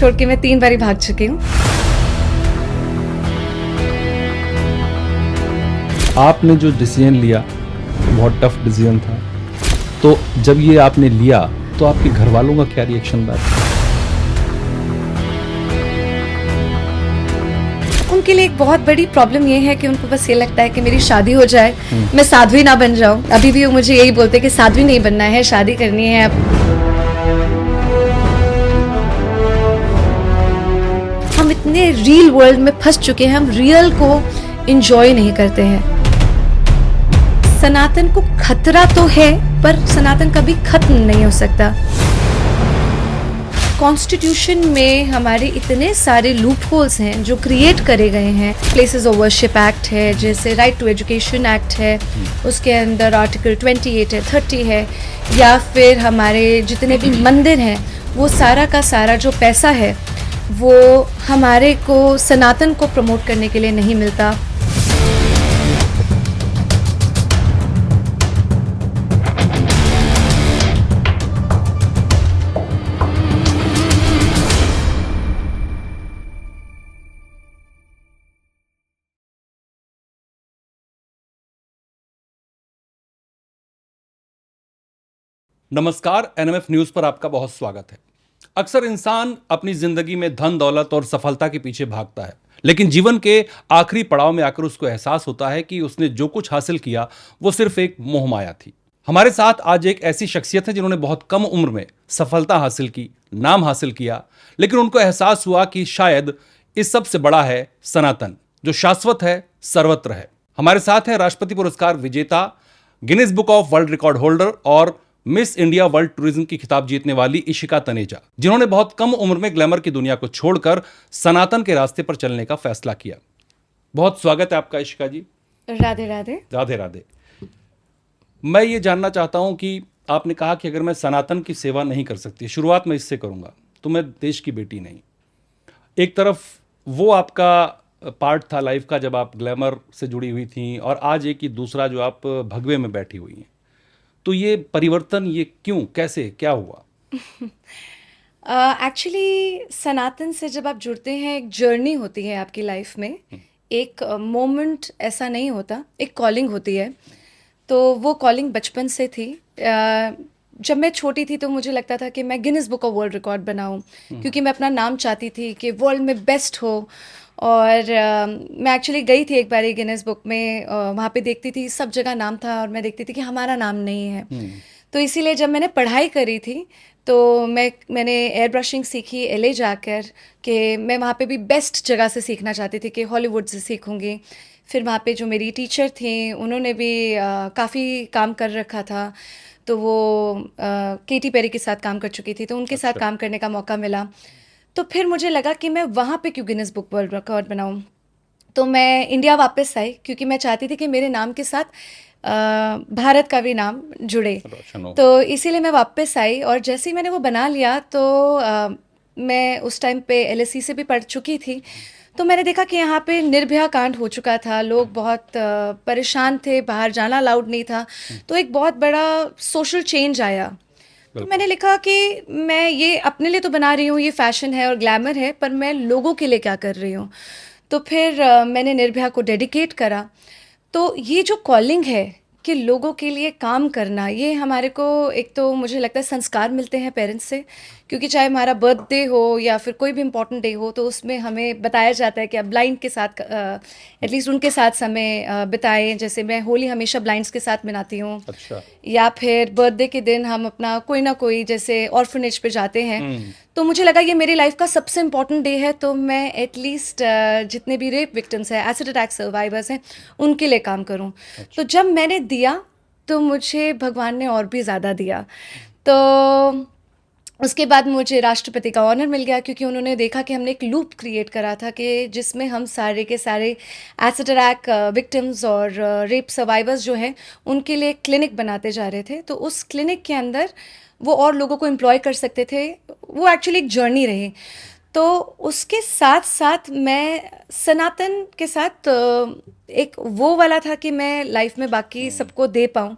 छोड़ के मैं 3 बारी भाग चुकी हूँ। आपने जो डिसीजन लिया बहुत टफ डिसीजन था, तो जब ये आपने लिया तो आपके घर वालों का क्या रिएक्शन रहा? उनके लिए एक बहुत बड़ी प्रॉब्लम ये है कि उनको बस ये लगता है कि मेरी शादी हो जाए, मैं साध्वी ना बन जाऊं। अभी भी वो मुझे यही बोलते हैं कि साध्वी नहीं बनना है, शादी करनी है। अब हम इतने रियल वर्ल्ड में फंस चुके हैं, हम रियल को एंजॉय नहीं करते हैं। सनातन को खतरा तो है, पर सनातन कभी खत्म नहीं हो सकता। कॉन्स्टिट्यूशन में हमारे इतने सारे लूप होल्स हैं जो क्रिएट करे गए हैं। प्लेसेस ऑफ वर्शिप एक्ट है, जैसे राइट टू एजुकेशन एक्ट है, उसके अंदर आर्टिकल 28 है, 30 है, या फिर हमारे जितने भी मंदिर हैं वो सारा का सारा जो पैसा है वो हमारे को सनातन को प्रमोट करने के लिए नहीं मिलता। नमस्कार, एनएमएफ न्यूज पर आपका बहुत स्वागत है। अक्सर इंसान अपनी जिंदगी में धन दौलत और सफलता के पीछे भागता है, लेकिन जीवन के आखिरी पड़ाव में आकर उसको एहसास होता है कि उसने जो कुछ हासिल किया वो सिर्फ एक मोहमाया थी। हमारे साथ आज एक ऐसी शख्सियत है जिन्होंने बहुत कम उम्र में सफलता हासिल की, नाम हासिल किया, लेकिन उनको एहसास हुआ कि शायद इस सबसे बड़ा है सनातन, जो शाश्वत है, सर्वत्र है। हमारे साथ है राष्ट्रपति पुरस्कार विजेता, Guinness book of world record holder और मिस इंडिया वर्ल्ड टूरिज्म की खिताब जीतने वाली इशिका तनेजा, जिन्होंने बहुत कम उम्र में ग्लैमर की दुनिया को छोड़कर सनातन के रास्ते पर चलने का फैसला किया। बहुत स्वागत है आपका इशिका जी। राधे राधे। राधे राधे। मैं ये जानना चाहता हूं कि आपने कहा कि अगर मैं सनातन की सेवा नहीं कर सकती, शुरुआत में इससे करूंगा, तो मैं देश की बेटी नहीं। एक तरफ वो आपका पार्ट था लाइफ का जब आप ग्लैमर से जुड़ी हुई थी, और आज एक ही दूसरा जो आप भगवे में बैठी हुई हैं। तो ये परिवर्तन, ये क्यों, कैसे, क्या हुआ? एक्चुअली सनातन से जब आप जुड़ते हैं, एक जर्नी होती है आपकी लाइफ में। एक मोमेंट ऐसा नहीं होता, एक कॉलिंग होती है। तो वो कॉलिंग बचपन से थी। जब मैं छोटी थी तो मुझे लगता था कि मैं Guinness book of world record बनाऊं, क्योंकि मैं अपना नाम चाहती थी कि वर्ल्ड में बेस्ट हो। और मैं एक्चुअली गई थी एक बार गिनीज बुक में, वहाँ पे देखती थी सब जगह नाम था और मैं देखती थी कि हमारा नाम नहीं है। तो इसीलिए जब मैंने पढ़ाई करी थी तो मैंने एयर ब्रशिंग सीखी LA जाकर, कि मैं वहाँ पे भी बेस्ट जगह से सीखना चाहती थी कि हॉलीवुड से सीखूंगी। फिर वहाँ पे जो मेरी टीचर थी उन्होंने भी काफ़ी काम कर रखा था, तो वो केटी पेरी के साथ काम कर चुकी थी, तो उनके साथ काम करने का मौका मिला। तो फिर मुझे लगा कि मैं वहाँ पे क्यों गिनीज बुक वर्ल्ड रिकॉर्ड बनाऊँ। तो मैं इंडिया वापस आई, क्योंकि मैं चाहती थी कि मेरे नाम के साथ भारत का भी नाम जुड़े। तो इसीलिए मैं वापस आई, और जैसे ही मैंने वो बना लिया तो मैं उस टाइम पे LSE से भी पढ़ चुकी थी। तो मैंने देखा कि यहाँ पे निर्भया कांड हो चुका था, लोग बहुत परेशान थे, बाहर जाना अलाउड नहीं था। तो एक बहुत बड़ा सोशल चेंज आया। तो मैंने लिखा कि मैं ये अपने लिए तो बना रही हूँ, ये फैशन है और ग्लैमर है, पर मैं लोगों के लिए क्या कर रही हूँ। तो फिर मैंने निर्भया को डेडिकेट करा। तो ये जो कॉलिंग है कि लोगों के लिए काम करना, ये हमारे को एक तो मुझे लगता है संस्कार मिलते हैं पेरेंट्स से, क्योंकि चाहे हमारा बर्थडे हो या फिर कोई भी इम्पोर्टेंट डे हो तो उसमें हमें बताया जाता है कि आप ब्लाइंड के साथ एटलीस्ट उनके साथ समय बिताएं। जैसे मैं होली हमेशा ब्लाइंड्स के साथ मनाती हूँ। अच्छा। या फिर बर्थडे के दिन हम अपना कोई ना कोई जैसे ऑर्फनेज पे जाते हैं। तो मुझे लगा ये मेरी लाइफ का सबसे इम्पोर्टेंट डे है, तो मैं एटलीस्ट जितने भी रेप विक्टिम्स हैं, एसिड अटैक सर्वाइवर्स हैं, उनके लिए काम करूं। तो जब मैंने दिया तो मुझे भगवान ने और भी ज़्यादा दिया। तो उसके बाद मुझे राष्ट्रपति का ऑनर मिल गया, क्योंकि उन्होंने देखा कि हमने एक लूप क्रिएट करा था कि जिसमें हम सारे के सारे एसिड अटैक विक्टिम्स और रेप सर्वाइवर्स जो हैं उनके लिए क्लिनिक बनाते जा रहे थे। तो उस क्लिनिक के अंदर वो और लोगों को एम्प्लॉय कर सकते थे। वो एक्चुअली एक जर्नी रही। तो उसके साथ साथ मैं सनातन के साथ एक वो वाला था कि मैं लाइफ में बाकी सबको दे पाऊँ।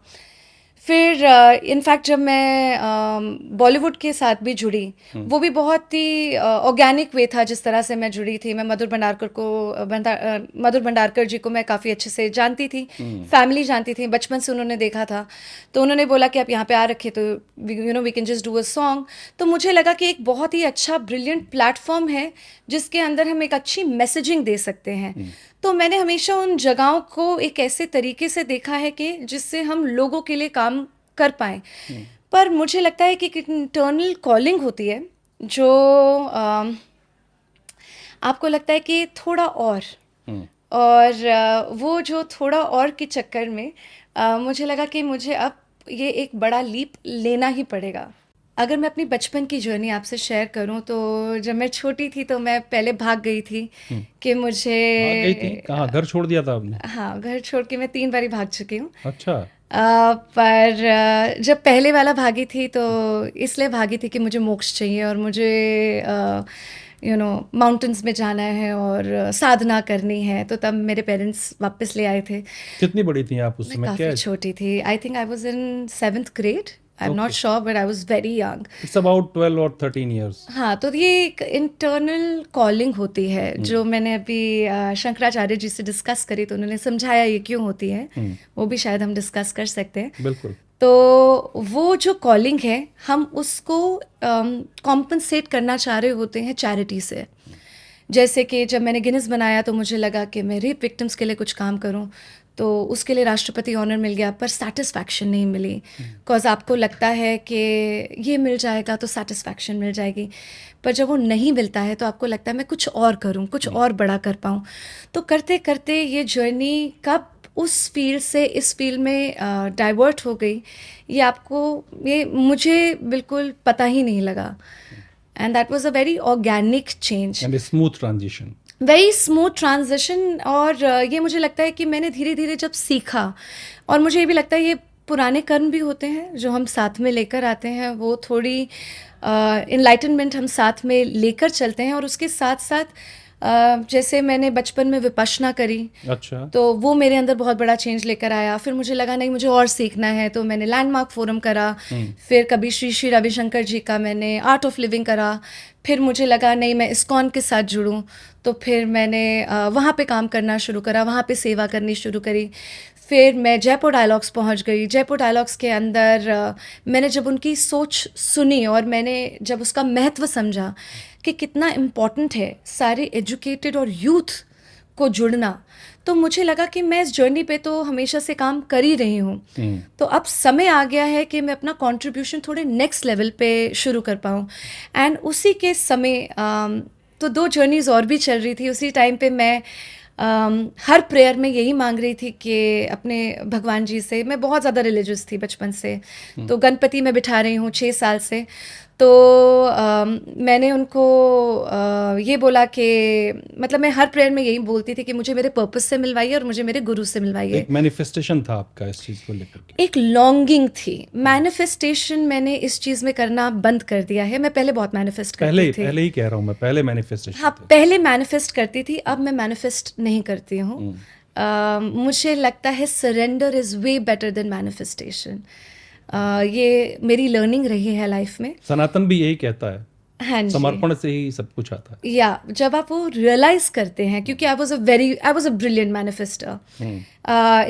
फिर इनफैक्ट जब मैं बॉलीवुड के साथ भी जुड़ी, वो भी बहुत ही ऑर्गेनिक वे था जिस तरह से मैं जुड़ी थी। मैं मधुर भंडारकर जी को मैं काफ़ी अच्छे से जानती थी, फैमिली जानती थी, बचपन से उन्होंने देखा था। तो उन्होंने बोला कि आप यहाँ पे आ रखे तो we can just do a song. तो मुझे लगा कि एक बहुत ही अच्छा ब्रिलियंट प्लेटफॉर्म है जिसके अंदर हम एक अच्छी मैसेजिंग दे सकते हैं। तो मैंने हमेशा उन जगहों को एक ऐसे तरीके से देखा है कि जिससे हम लोगों के लिए काम कर पाएं। पर मुझे लगता है कि एक इंटरनल कॉलिंग होती है जो आपको लगता है कि थोड़ा और वो जो थोड़ा और के चक्कर में मुझे लगा कि मुझे अब ये एक बड़ा लीप लेना ही पड़ेगा। अगर मैं अपनी बचपन की जर्नी आपसे शेयर करूं तो जब मैं छोटी थी तो मैं पहले भाग गई थी कि मुझे भाग गई थी? कहाँ घर छोड़ दिया था आपने? हाँ, घर छोड़ के मैं 3 बारी भाग चुकी हूँ। अच्छा। पर जब पहले वाला भागी थी तो इसलिए भागी थी कि मुझे मोक्ष चाहिए और मुझे माउंटेन्स में जाना है और साधना करनी है। तो तब मेरे पेरेंट्स वापस ले आए थे। कितनी बड़ी थी आप उस मैं समय? काफ़ी क्या? छोटी थी। I think I was in 7th grade। I am not okay. Sure but I was very young. It's about 12 और 13 इयर्स। हाँ, तो ये एक इंटरनल कॉलिंग होती है जो मैंने अभी शंकराचार्य जी से डिस्कस करी, तो उन्होंने समझाया ये क्यों होती है। वो भी शायद हम डिस्कस कर सकते हैं। बिल्कुल। तो वो जो कॉलिंग है हम उसको कॉम्पनसेट करना चाह रहे होते हैं चैरिटी से। जैसे कि जब मैंने गिनीज बनाया तो मुझे लगा कि मैं रेप विक्टिम्स के लिए कुछ काम करूं, तो उसके लिए राष्ट्रपति ऑनर मिल गया पर सेटिस्फैक्शन नहीं मिली। बिकॉज आपको लगता है कि ये मिल जाएगा तो सेटिस्फैक्शन मिल जाएगी, पर जब वो नहीं मिलता है तो आपको लगता है मैं कुछ और करूं, कुछ और बड़ा कर पाऊं। तो करते करते ये जर्नी कब उस फील्ड से इस फील्ड में डाइवर्ट हो गई, ये मुझे बिल्कुल पता ही नहीं लगा। And that was a very organic change, and smooth transition. Very smooth transition. और ये मुझे लगता है कि मैंने धीरे धीरे जब सीखा, और मुझे ये भी लगता है ये पुराने कर्म भी होते हैं जो हम साथ में लेकर आते हैं, वो थोड़ी इनलाइटनमेंट हम साथ में लेकर चलते हैं। और उसके साथ साथ जैसे मैंने बचपन में विपश्यना करी, अच्छा। तो वो मेरे अंदर बहुत बड़ा चेंज लेकर आया। फिर मुझे लगा नहीं, मुझे और सीखना है, तो मैंने लैंडमार्क फोरम करा। फिर कभी श्री श्री रविशंकर जी का मैंने आर्ट ऑफ लिविंग करा। फिर मुझे लगा नहीं, मैं इस्कॉन के साथ जुड़ूं, तो फिर मैंने वहाँ पे काम करना शुरू करा, वहाँ पे सेवा करनी शुरू करी। फिर मैं जयपुर डायलॉग्स पहुँच गई। जयपुर डायलॉग्स के अंदर मैंने जब उनकी सोच सुनी और मैंने जब उसका महत्व समझा कि कितना इम्पॉर्टेंट है सारे एजुकेटेड और यूथ को जुड़ना, तो मुझे लगा कि मैं इस जर्नी पे तो हमेशा से काम कर ही रही हूँ, तो अब समय आ गया है कि मैं अपना कंट्रीब्यूशन थोड़े नेक्स्ट लेवल पे शुरू कर पाऊँ। एंड उसी के समय तो 2 जर्नीज और भी चल रही थी। उसी टाइम पे मैं हर प्रेयर में यही मांग रही थी कि अपने भगवान जी से, मैं बहुत ज़्यादा रिलीजियस थी बचपन से, तो गणपति में बिठा रही हूँ 6 साल से। तो मैंने उनको ये बोला कि मतलब मैं हर प्रेयर में यही बोलती थी कि मुझे मेरे पर्पस से मिलवाइए और मुझे मेरे गुरु से मिलवाइए। एक मैनिफेस्टेशन था आपका इस चीज को लेकर के? एक लॉन्गिंग थी। मैनिफेस्टेशन मैंने इस चीज़ में करना बंद कर दिया है। मैं पहले बहुत मैनिफेस्ट करती थी। पहले ही कह रहा हूँ मैं, पहले मैनिफेस्टेशन हाँ, पहले मैनिफेस्ट करती थी, अब मैं मैनिफेस्ट नहीं करती हूँ। मुझे लगता है surrender is way better than manifestation. ये मेरी लर्निंग रही है लाइफ में। सनातन भी यही कहता है, हाँ जी, समर्पण से ही सब कुछ आता है। या जब आप वो रियलाइज करते हैं, क्योंकि I was a brilliant manifester.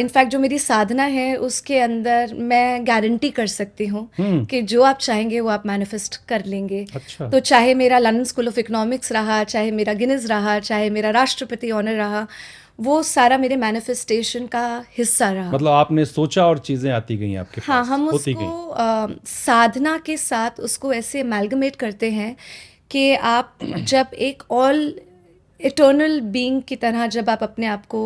In fact जो मेरी साधना है उसके अंदर मैं गारंटी कर सकती हूँ कि जो आप चाहेंगे वो आप मैनिफेस्ट कर लेंगे। अच्छा। तो चाहे मेरा लंदन स्कूल ऑफ इकोनॉमिक्स रहा, चाहे मेरा गिनीज रहा, चाहे मेरा राष्ट्रपति ऑनर रहा, वो सारा मेरे मैनिफेस्टेशन का हिस्सा रहा। मतलब आपने सोचा और चीजें आती गई आपके पास, हाँ, हम होती उसको साधना के साथ उसको ऐसे एमैल्गमेट करते हैं कि आप जब एक ऑल इटर्नल बीइंग की तरह जब आप अपने आप को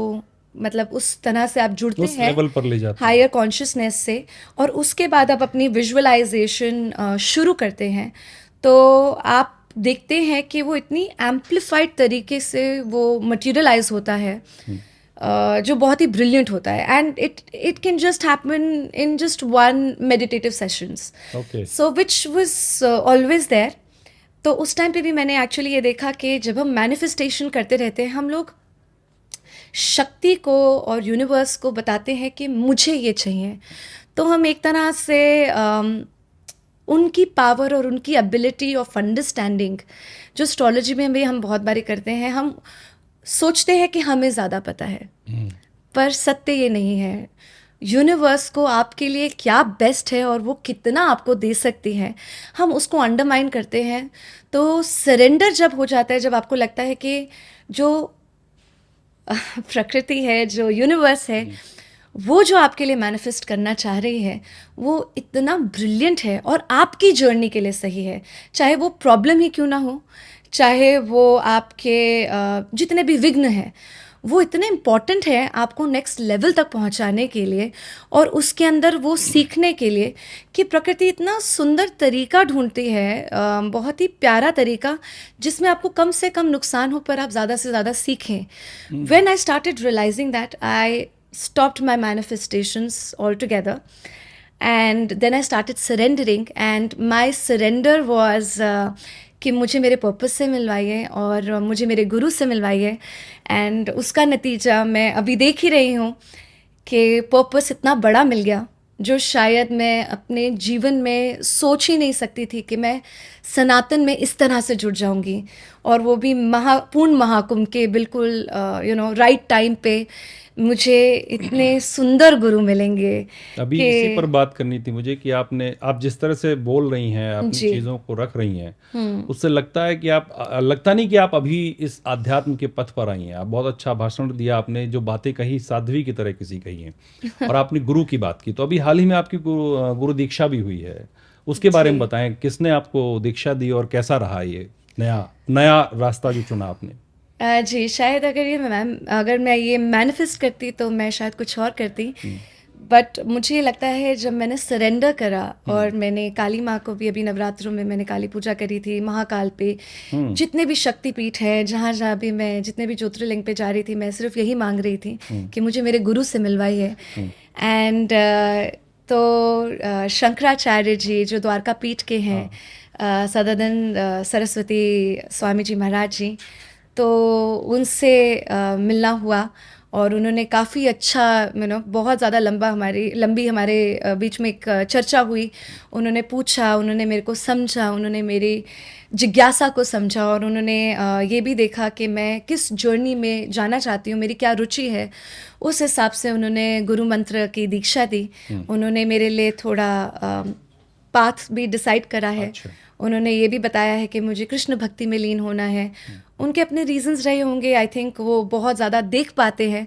मतलब उस तरह से आप जुड़ते उस हैं लेवल पर ले जाते हैं, हायर कॉन्शियसनेस से, और उसके बाद आप अपनी विजुअलाइजेशन शुरू करते हैं, तो आप देखते हैं कि वो इतनी एम्प्लीफाइड तरीके से वो मटेरियलाइज होता है, जो बहुत ही ब्रिलियंट होता है। And it can just happen in just one meditative sessions, so which was always there. तो उस टाइम पे भी मैंने एक्चुअली ये देखा कि जब हम मैनिफेस्टेशन करते रहते हैं, हम लोग शक्ति को और यूनिवर्स को बताते हैं कि मुझे ये चाहिए, तो हम एक तरह से उनकी पावर और उनकी एबिलिटी ऑफ अंडरस्टैंडिंग, जो एस्ट्रोलॉजी में भी हम बहुत बारी करते हैं, हम सोचते हैं कि हमें ज़्यादा पता है, पर सत्य ये नहीं है। यूनिवर्स को आपके लिए क्या बेस्ट है और वो कितना आपको दे सकती है, हम उसको अंडरमाइन करते हैं। तो सरेंडर जब हो जाता है, जब आपको लगता है कि जो प्रकृति है, जो यूनिवर्स है, वो जो आपके लिए मैनिफेस्ट करना चाह रही है, वो इतना ब्रिलियंट है और आपकी जर्नी के लिए सही है। चाहे वो प्रॉब्लम ही क्यों ना हो, चाहे वो आपके जितने भी विघ्न हैं, वो इतने इम्पॉर्टेंट है आपको नेक्स्ट लेवल तक पहुंचाने के लिए, और उसके अंदर वो सीखने के लिए कि प्रकृति इतना सुंदर तरीका ढूंढती है, बहुत ही प्यारा तरीका, जिसमें आपको कम से कम नुकसान हो पर आप ज़्यादा से ज़्यादा सीखें। When I started realizing that, I stopped my manifestations altogether, and then I started surrendering, and my surrender was कि मुझे मेरे पर्पस से मिलवाइए और मुझे मेरे गुरु से मिलवाइए। एंड उसका नतीजा मैं अभी देख ही रही हूँ कि पर्पस इतना बड़ा मिल गया, जो शायद मैं अपने जीवन में सोच ही नहीं सकती थी कि मैं सनातन में इस तरह से जुड़ जाऊंगी, और वो भी पूर्ण महाकुंभ के बिल्कुल राइट टाइम पे मुझे इतने सुंदर गुरु मिलेंगे। अभी इसी पर बात करनी थी मुझे कि आप जिस तरह से बोल रही हैं, अपनी चीजों को रख रही हैं, उससे लगता है कि लगता नहीं कि आप अभी इस आध्यात्म के पथ पर आई हैं। आप बहुत अच्छा भाषण दिया आपने, जो बातें कही साध्वी की तरह किसी कही हैं और आपने गुरु की बात की। तो अभी हाल ही में आपकी गुरु दीक्षा भी हुई है, उसके बारे में बताएं, किसने आपको दीक्षा दी और कैसा रहा ये नया रास्ता जो चुना आपने? जी, शायद अगर मैं ये मैनिफेस्ट करती तो मैं शायद कुछ और करती, बट मुझे लगता है जब मैंने सरेंडर करा, और मैंने काली माँ को भी, अभी नवरात्रों में मैंने काली पूजा करी थी, महाकाल पे, जितने भी शक्तिपीठ है, जहाँ जहाँ भी मैं जितने भी ज्योतिर्लिंग पे जा रही थी, मैं सिर्फ यही मांग रही थी कि मुझे मेरे गुरु से मिलवाई है। एंड तो शंकराचार्य जी जो द्वारका पीठ के हैं, सदानंद सरस्वती स्वामी जी महाराज जी, तो उनसे मिलना हुआ, और उन्होंने काफ़ी अच्छा बहुत ज़्यादा लंबी हमारे बीच में एक चर्चा हुई। उन्होंने पूछा, उन्होंने मेरे को समझा, उन्होंने मेरी जिज्ञासा को समझा, और उन्होंने ये भी देखा कि मैं किस जर्नी में जाना चाहती हूँ, मेरी क्या रुचि है। उस हिसाब से उन्होंने गुरु मंत्र की दीक्षा दी। उन्होंने मेरे लिए थोड़ा पाथ भी डिसाइड करा है। अच्छा। उन्होंने ये भी बताया है कि मुझे कृष्ण भक्ति में लीन होना है। उनके अपने रीजंस रहे होंगे, आई थिंक वो बहुत ज़्यादा देख पाते हैं,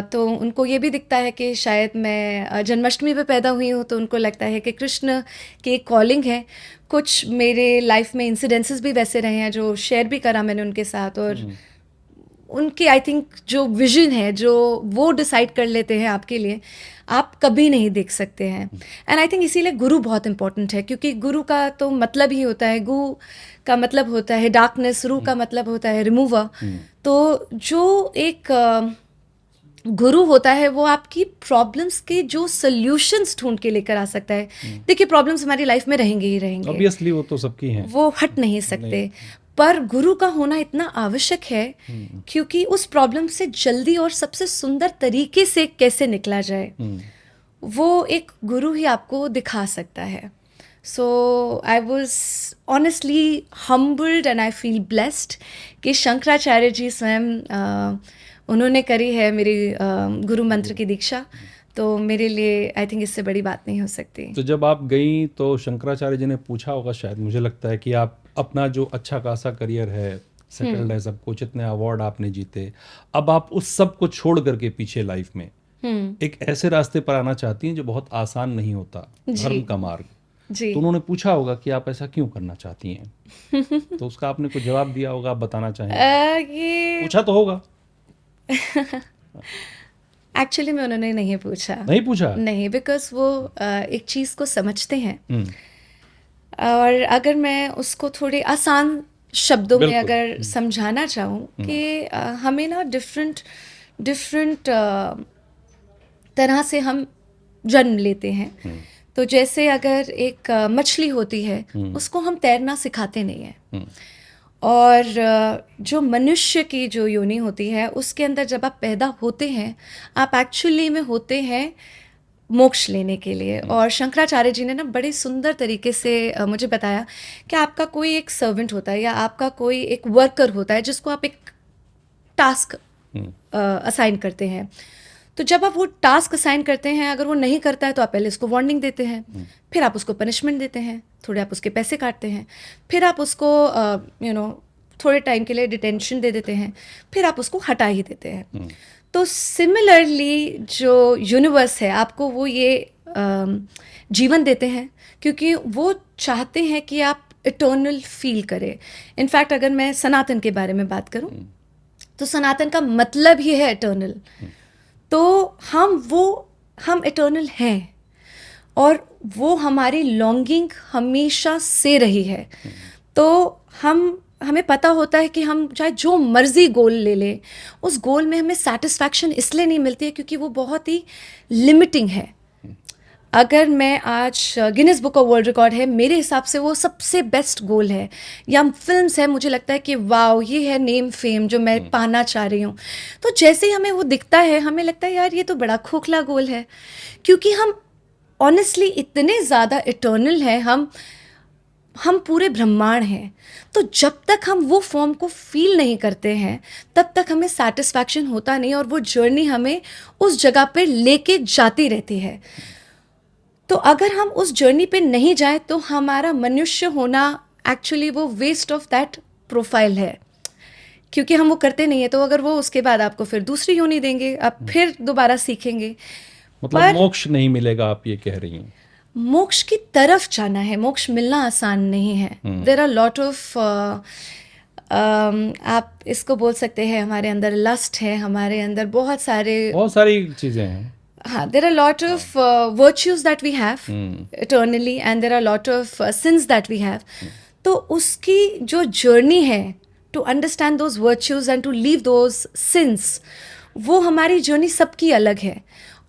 तो उनको ये भी दिखता है कि शायद मैं जन्माष्टमी पे पैदा हुई हूँ, तो उनको लगता है कि कृष्ण की एक कॉलिंग है। कुछ मेरे लाइफ में इंसिडेंसेस भी वैसे रहे हैं जो शेयर भी करा मैंने उनके साथ, और उनकी आई थिंक जो विजन है, जो वो डिसाइड कर लेते हैं आपके लिए, आप कभी नहीं देख सकते हैं। एंड आई थिंक इसीलिए गुरु बहुत इंपॉर्टेंट है, क्योंकि गुरु का तो मतलब ही होता है, गु का मतलब होता है डार्कनेस, रू का मतलब होता है रिमूवर। तो जो एक गुरु होता है, वो आपकी प्रॉब्लम्स के जो सॉल्यूशंस ढूंढ के लेकर आ सकता है। देखिए, प्रॉब्लम्स हमारी लाइफ में रहेंगे ही रहेंगे, ऑब्वियसली वो तो सबकी हैं, वो हट नहीं सकते, पर गुरु का होना इतना आवश्यक है, क्योंकि उस प्रॉब्लम से जल्दी और सबसे सुंदर तरीके से कैसे निकला जाए, वो एक गुरु ही आपको दिखा सकता है। So I was honestly humbled and I feel blessed कि शंकराचार्य जी स्वयं उन्होंने करी है मेरी गुरु मंत्र की दीक्षा। तो मेरे लिए आई थिंक इससे बड़ी बात नहीं हो सकती। तो जब आप गई तो शंकराचार्य जी ने पूछा होगा शायद, मुझे लगता है कि आप अपना जो अच्छा खासा करियर है, सेटल्ड है सब कुछ, इतने अवार्ड आपने जीते, अब आप उस सब को छोड़ करके पीछे लाइफ में एक ऐसे रास्ते पर आना चाहती हैं जो बहुत आसान नहीं होता, धर्म का मार्ग जी। तो उन्होंने पूछा होगा कि आप ऐसा क्यों करना चाहती हैं? तो उसका आपने कुछ जवाब दिया होगा, आप बताना चाहेंगे? पूछा तो होगा। एक्चुअली में उन्होंने नहीं पूछा। नहीं पूछा? नहीं, बिकॉज वो एक चीज़ को समझते हैं, और अगर मैं उसको थोड़े आसान शब्दों में अगर समझाना चाहूँ कि हमें ना डिफरेंट तरह से हम जन्म लेते हैं। तो जैसे अगर एक मछली होती है, उसको हम तैरना सिखाते नहीं हैं, और जो मनुष्य की जो योनि होती है, उसके अंदर जब आप पैदा होते हैं, आप एक्चुअली में होते हैं मोक्ष लेने के लिए। और शंकराचार्य जी ने ना बड़े सुंदर तरीके से मुझे बताया कि आपका कोई एक सर्वेंट होता है या आपका कोई एक वर्कर होता है जिसको आप एक टास्क असाइन करते हैं। तो जब आप वो टास्क असाइन करते हैं, अगर वो नहीं करता है तो आप पहले उसको वार्निंग देते हैं, फिर आप उसको पनिशमेंट देते हैं, थोड़े आप उसके पैसे काटते हैं, फिर आप उसको थोड़े टाइम के लिए डिटेंशन दे देते हैं, फिर आप उसको हटा ही देते हैं। तो सिमिलरली जो यूनिवर्स है आपको वो ये जीवन देते हैं क्योंकि वो चाहते हैं कि आप इटर्नल फील करें। इनफैक्ट अगर मैं सनातन के बारे में बात करूं तो सनातन का मतलब ही है इटर्नल। तो हम इटर्नल हैं और वो हमारी लॉन्गिंग हमेशा से रही है। तो हमें पता होता है कि हम चाहे जो मर्जी गोल ले लें, उस गोल में हमें सेटिस्फैक्शन इसलिए नहीं मिलती है क्योंकि वो बहुत ही लिमिटिंग है। अगर मैं आज Guinness book of world record है, मेरे हिसाब से वो सबसे बेस्ट गोल है, या फिल्म्स है, मुझे लगता है कि वाओ ये है नेम फेम जो मैं पाना चाह रही हूँ। तो जैसे ही हमें वो दिखता है हमें लगता है यार ये तो बड़ा खोखला गोल है, क्योंकि हम ऑनेस्टली इतने ज़्यादा इटर्नल हैं, हम पूरे ब्रह्मांड हैं। तो जब तक हम वो फॉर्म को फील नहीं करते हैं तब तक हमें सेटिस्फैक्शन होता नहीं, और वो जर्नी हमें उस जगह पे लेके जाती रहती है। तो अगर हम उस जर्नी पे नहीं जाएं तो हमारा मनुष्य होना एक्चुअली वो वेस्ट ऑफ दैट प्रोफाइल है, क्योंकि हम वो करते नहीं है। तो अगर वो उसके बाद आपको फिर दूसरी योनि देंगे, आप फिर दोबारा सीखेंगे। मतलब मोक्ष नहीं मिलेगा, आप ये कह रही हैं? मोक्ष की तरफ जाना है, मोक्ष मिलना आसान नहीं है। देयर आर लॉट ऑफ आप इसको बोल सकते हैं हमारे अंदर लस्ट है, हमारे अंदर बहुत सारी चीजें हैं। हाँ, there are lot of virtues that we have eternally and there are lot of sins that we have. तो उसकी जो journey है to understand those virtues and to leave those sins, वो हमारी journey सबकी अलग है।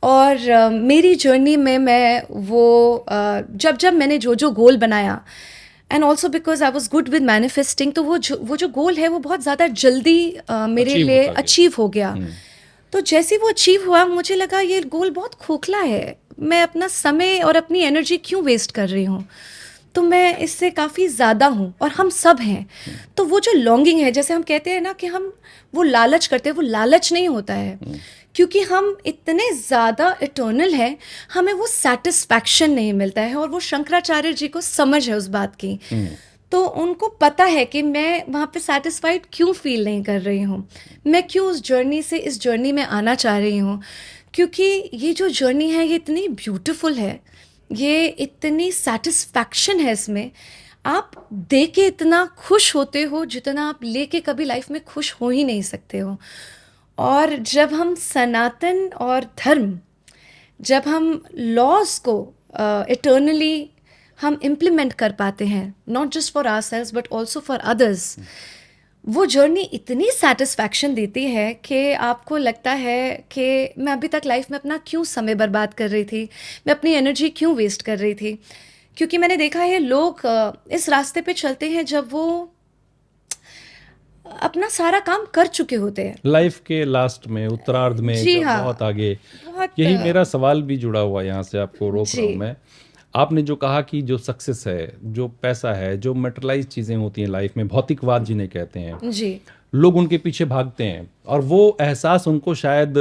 और मेरी journey में मैं वो जब मैंने जो गोल बनाया, and also because I was good with manifesting, तो वो जो गोल है वो बहुत ज़्यादा जल्दी मेरे लिए अचीव हो गया। तो जैसे वो अचीव हुआ मुझे लगा ये गोल बहुत खोखला है, मैं अपना समय और अपनी एनर्जी क्यों वेस्ट कर रही हूँ, तो मैं इससे काफ़ी ज़्यादा हूँ और हम सब हैं। तो वो जो लॉन्गिंग है, जैसे हम कहते हैं ना कि हम वो लालच करते हैं, वो लालच नहीं होता है, क्योंकि हम इतने ज़्यादा इटर्नल हैं, हमें वो सेटिस्फैक्शन नहीं मिलता है। और वो शंकराचार्य जी को समझ है उस बात की, तो उनको पता है कि मैं वहाँ पे सेटिस्फाइड क्यों फील नहीं कर रही हूँ, मैं क्यों उस जर्नी से इस जर्नी में आना चाह रही हूँ, क्योंकि ये जो जर्नी है ये इतनी ब्यूटीफुल है, ये इतनी सेटिस्फैक्शन है इसमें। आप दे के इतना खुश होते हो जितना आप लेके कभी लाइफ में खुश हो ही नहीं सकते हो। और जब हम सनातन और धर्म, जब हम लॉज को इटर्नली हम इम्प्लीमेंट कर पाते हैं, not just for ourselves but also for others, वो जर्नी इतनी सेटिस्फैक्शन देती है कि आपको लगता है कि मैं अभी तक लाइफ में अपना क्यों समय बर्बाद कर रही थी, मैं अपनी एनर्जी क्यों वेस्ट कर रही थी। क्योंकि मैंने देखा है लोग इस रास्ते पे चलते हैं जब वो अपना सारा काम कर चुके होते हैं, लाइफ के लास्ट में, उत्तरार्ध में, जी हाँ, बहुत आगे। यही मेरा सवाल भी जुड़ा हुआ, यहाँ से आपको रोक रहा हूँ मैं। आपने जो कहा कि जो सक्सेस है, जो पैसा है, जो मेटेरियलाइज चीज़ें होती हैं लाइफ में, भौतिकवाद जिन्हें कहते हैं, जी, लोग उनके पीछे भागते हैं और वो एहसास उनको शायद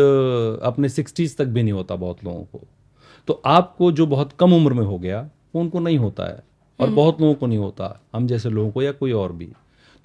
अपने 60s तक भी नहीं होता बहुत लोगों को। तो आपको जो बहुत कम उम्र में हो गया वो उनको नहीं होता है, और बहुत लोगों को नहीं होता, हम जैसे लोगों को या कोई और भी।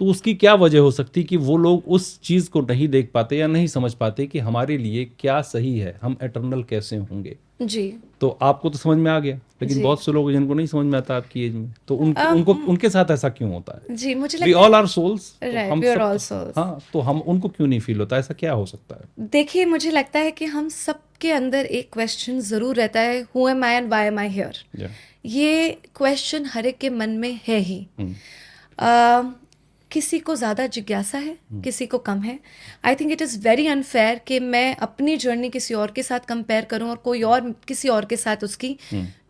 तो उसकी क्या वजह हो सकती कि वो लोग उस चीज़ को नहीं देख पाते या नहीं समझ पाते कि हमारे लिए क्या सही है, हम एटर्नल कैसे होंगे। जी, तो आपको तो समझ में आ गया, लेकिन बहुत से लोग जिनको नहीं समझ में आता आपकी एज में, तो उनको उनके साथ ऐसा क्यों होता है? जी, मुझे वी ऑल आर सोल्स, हम सब, हाँ, तो हम उनको क्यों नहीं फील होता, ऐसा क्या हो सकता है? देखिए, मुझे लगता है कि हम सबके अंदर एक क्वेश्चन जरूर रहता है, who am I and why am I hear. ये क्वेश्चन हर एक के मन में है ही। किसी को ज़्यादा जिज्ञासा है, किसी को कम है। I think it is very unfair कि मैं अपनी जर्नी किसी और के साथ कंपेयर करूं और कोई और किसी और के साथ उसकी